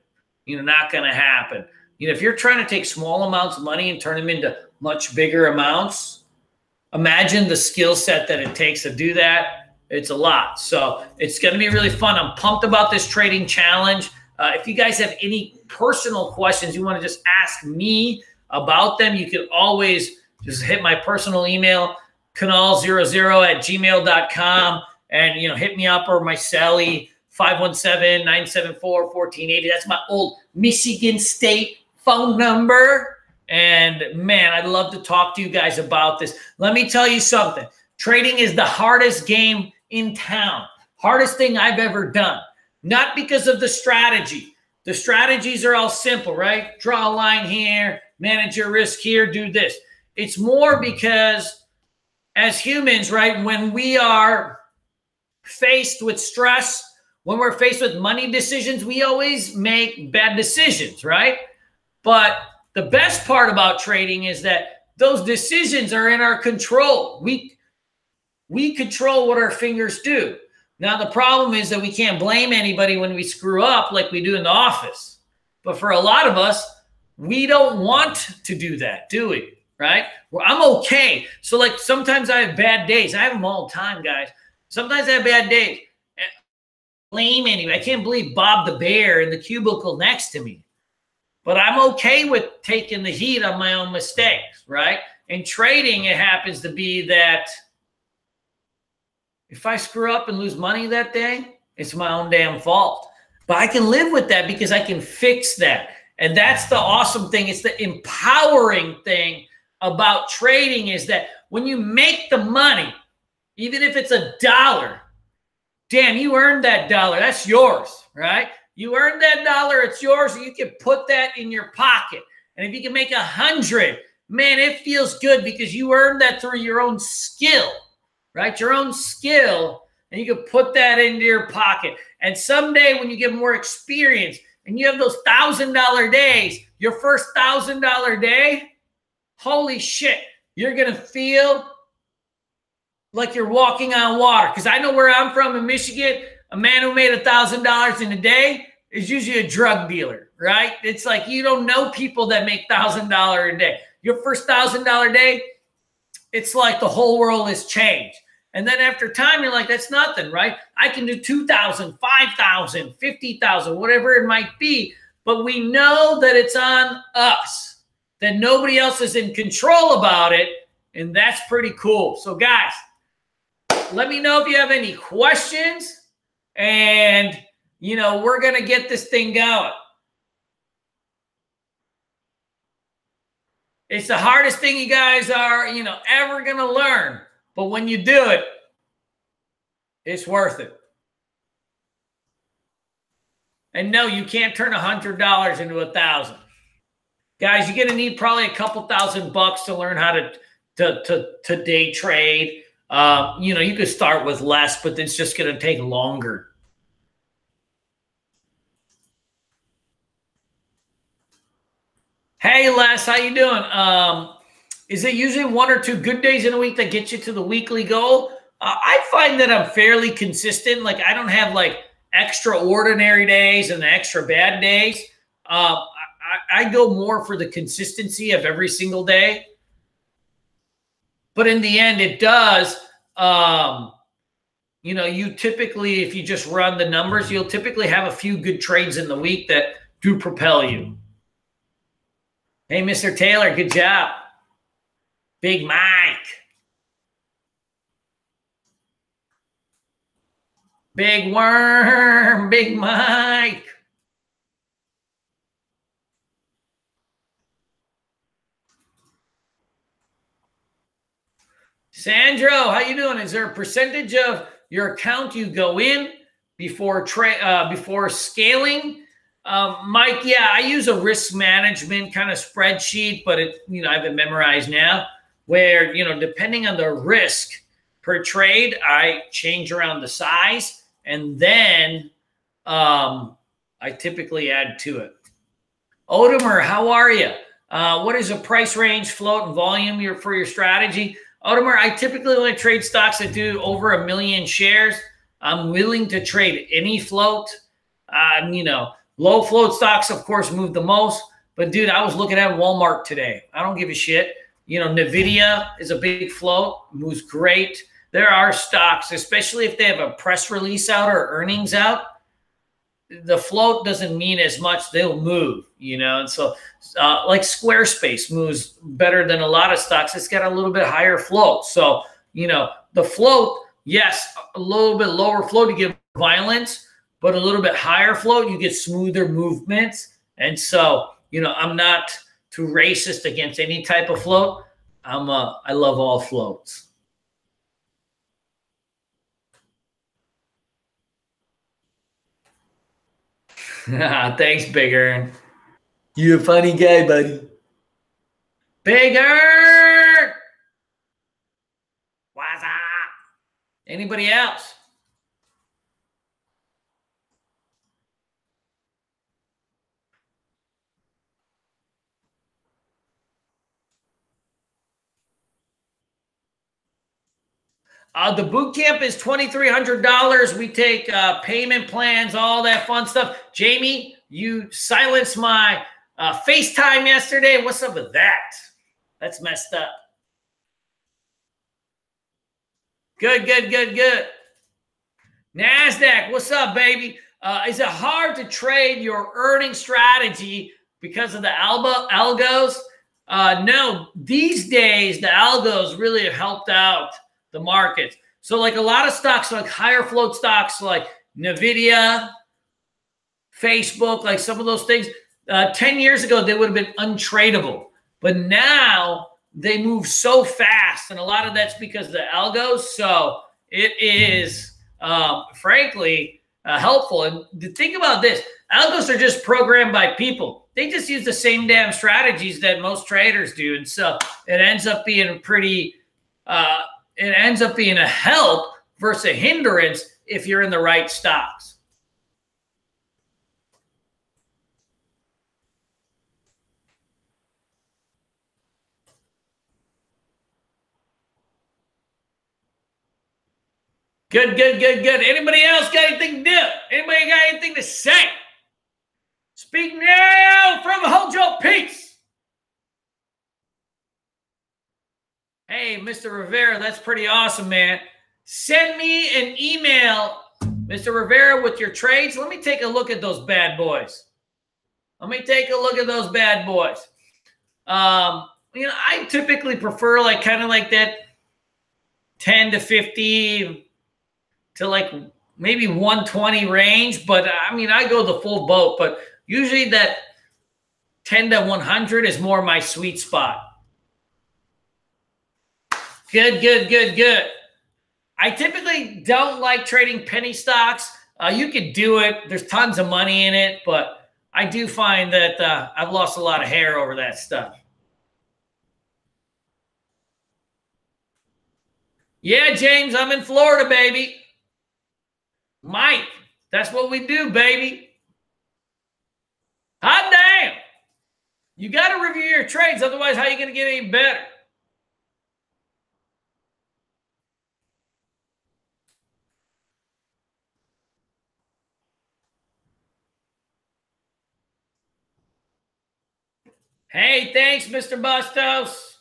Not going to happen. If you're trying to take small amounts of money and turn them into much bigger amounts, imagine the skill set that it takes to do that. It's a lot. So it's going to be really fun. I'm pumped about this trading challenge. If you guys have any personal questions you want to just ask me about them, you can always just hit my personal email, canal00@gmail.com, and hit me up, or my celly 517-974-1480. That's my old Michigan State phone number. And man, I'd love to talk to you guys about this. Let me tell you something. Trading is the hardest game in town. Hardest thing I've ever done. Not because of the strategy. The strategies are all simple, right? Draw a line here, manage your risk here, do this. It's more because as humans, right, when we are faced with stress, when we're faced with money decisions, we always make bad decisions, right? But the best part about trading is that those decisions are in our control. We control what our fingers do. Now, the problem is that we can't blame anybody when we screw up like we do in the office. But for a lot of us, we don't want to do that, do we? Right? Well, I'm okay. So like sometimes I have bad days. I have them all the time, guys. Sometimes I have bad days. Blame anybody. I can't believe Bob the Bear in the cubicle next to me. But I'm okay with taking the heat on my own mistakes, right? In trading, it happens to be that if I screw up and lose money that day, it's my own damn fault. But I can live with that because I can fix that. And that's the awesome thing. It's the empowering thing about trading is that when you make the money, even if it's $1, damn, you earned that dollar. That's yours, right? You earned that dollar. It's yours. You can put that in your pocket. And if you can make 100, man, it feels good because you earned that through your own skill, right? Your own skill, and you can put that into your pocket. And someday when you get more experience and you have those $1,000 days, your first $1,000 day, holy shit, you're going to feel like you're walking on water. Because I know where I'm from in Michigan, a man who made $1,000 in a day is usually a drug dealer, right? It's like you don't know people that make $1,000 a day. Your first $1,000 day, it's like the whole world has changed. And then after time, you're like, that's nothing, right? I can do 2,000, 5,000, 50,000, whatever it might be. But we know that it's on us, that nobody else is in control about it. And that's pretty cool. So guys, let me know if you have any questions. And, you know, we're going to get this thing going. It's the hardest thing you guys are, you know, ever going to learn. But when you do it, it's worth it. And no, you can't turn $100 into 1,000. Guys, you're going to need probably a couple $1,000 to learn how to day trade. You know, you could start with less, but it's just going to take longer. Hey, Les, how you doing? Is it usually 1 or 2 good days in a week that get you to the weekly goal? I find that I'm fairly consistent. Like I don't have like extraordinary days and extra bad days. I go more for the consistency of every single day. But in the end, it does. You know, you typically, if you just run the numbers, you'll typically have a few good trades in the week that do propel you. Hey, Mr. Taylor, good job. Big Mike. Big Worm, Big Mike. Sandro, how you doing? Is there a percentage of your account you go in before scaling? Mike, yeah, I use a risk management kind of spreadsheet, but it, you know, I have it memorized now where, you know, depending on the risk per trade, I change around the size and then I typically add to it. Odomer, how are you? What is a price range, float, and volume for your strategy? Odomer, I typically only trade stocks that do over 1 million shares. I'm willing to trade any float. You know, low float stocks, of course, move the most. But, dude, I was looking at Walmart today. I don't give a shit. You know, NVIDIA is a big float, moves great. There are stocks, especially if they have a press release out or earnings out, the float doesn't mean as much. They'll move, you know. And so like Squarespace moves better than a lot of stocks. It's got a little bit higher float. So, you know, the float, yes, a little bit lower float, you get violence, but a little bit higher float, you get smoother movements. And so, you know, I'm not too racist against any type of float. I love all floats. Thanks, Big Earn. You a funny guy, buddy. Big Earn! What's up? Anybody else? The boot camp is $2,300. We take payment plans, all that fun stuff. Jamie, you silenced my FaceTime yesterday. What's up with that? That's messed up. Good, good, good, good. NASDAQ, what's up, baby? Is it hard to trade your earning strategy because of the algos? No, these days, the algos really have helped out the markets. So like a lot of stocks, like higher float stocks like NVIDIA, Facebook, like some of those things. 10 years ago, they would have been untradeable. But now they move so fast, and a lot of that's because of the algos. So it is, frankly, helpful. And think about this. Algos are just programmed by people. They just use the same damn strategies that most traders do. And so it ends up being it ends up being a help versus a hindrance if you're in the right stocks. Good. Anybody else got anything to do? Anybody got anything to say? Speak now from hold your peace. Hey, Mr. Rivera, that's pretty awesome, man. Send me an email, Mr. Rivera, with your trades. Let me take a look at those bad boys. I typically prefer like kind of like that 10 to 50 to like maybe 120 range. But I go the full boat. But usually that 10 to 100 is more my sweet spot. Good. I typically don't like trading penny stocks. You could do it. There's tons of money in it, but I do find that I've lost a lot of hair over that stuff. Yeah, James, I'm in Florida, baby. Mike, that's what we do, baby. Hot damn. You got to review your trades. Otherwise, how are you going to get any better? Hey, thanks, Mr. Bustos.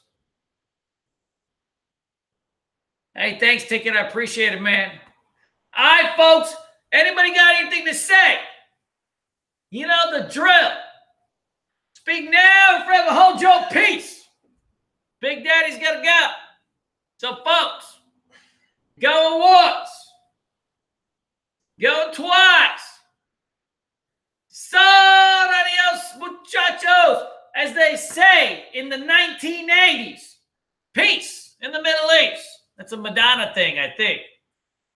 Hey, thanks, Ticket. I appreciate it, man. All right, folks. Anybody got anything to say? You know the drill. Speak now and forever hold your peace. Big Daddy's got to go. So, folks, go once. Go twice. Son, adios, muchachos. As they say in the 1980s, peace in the Middle East. That's a Madonna thing, I think.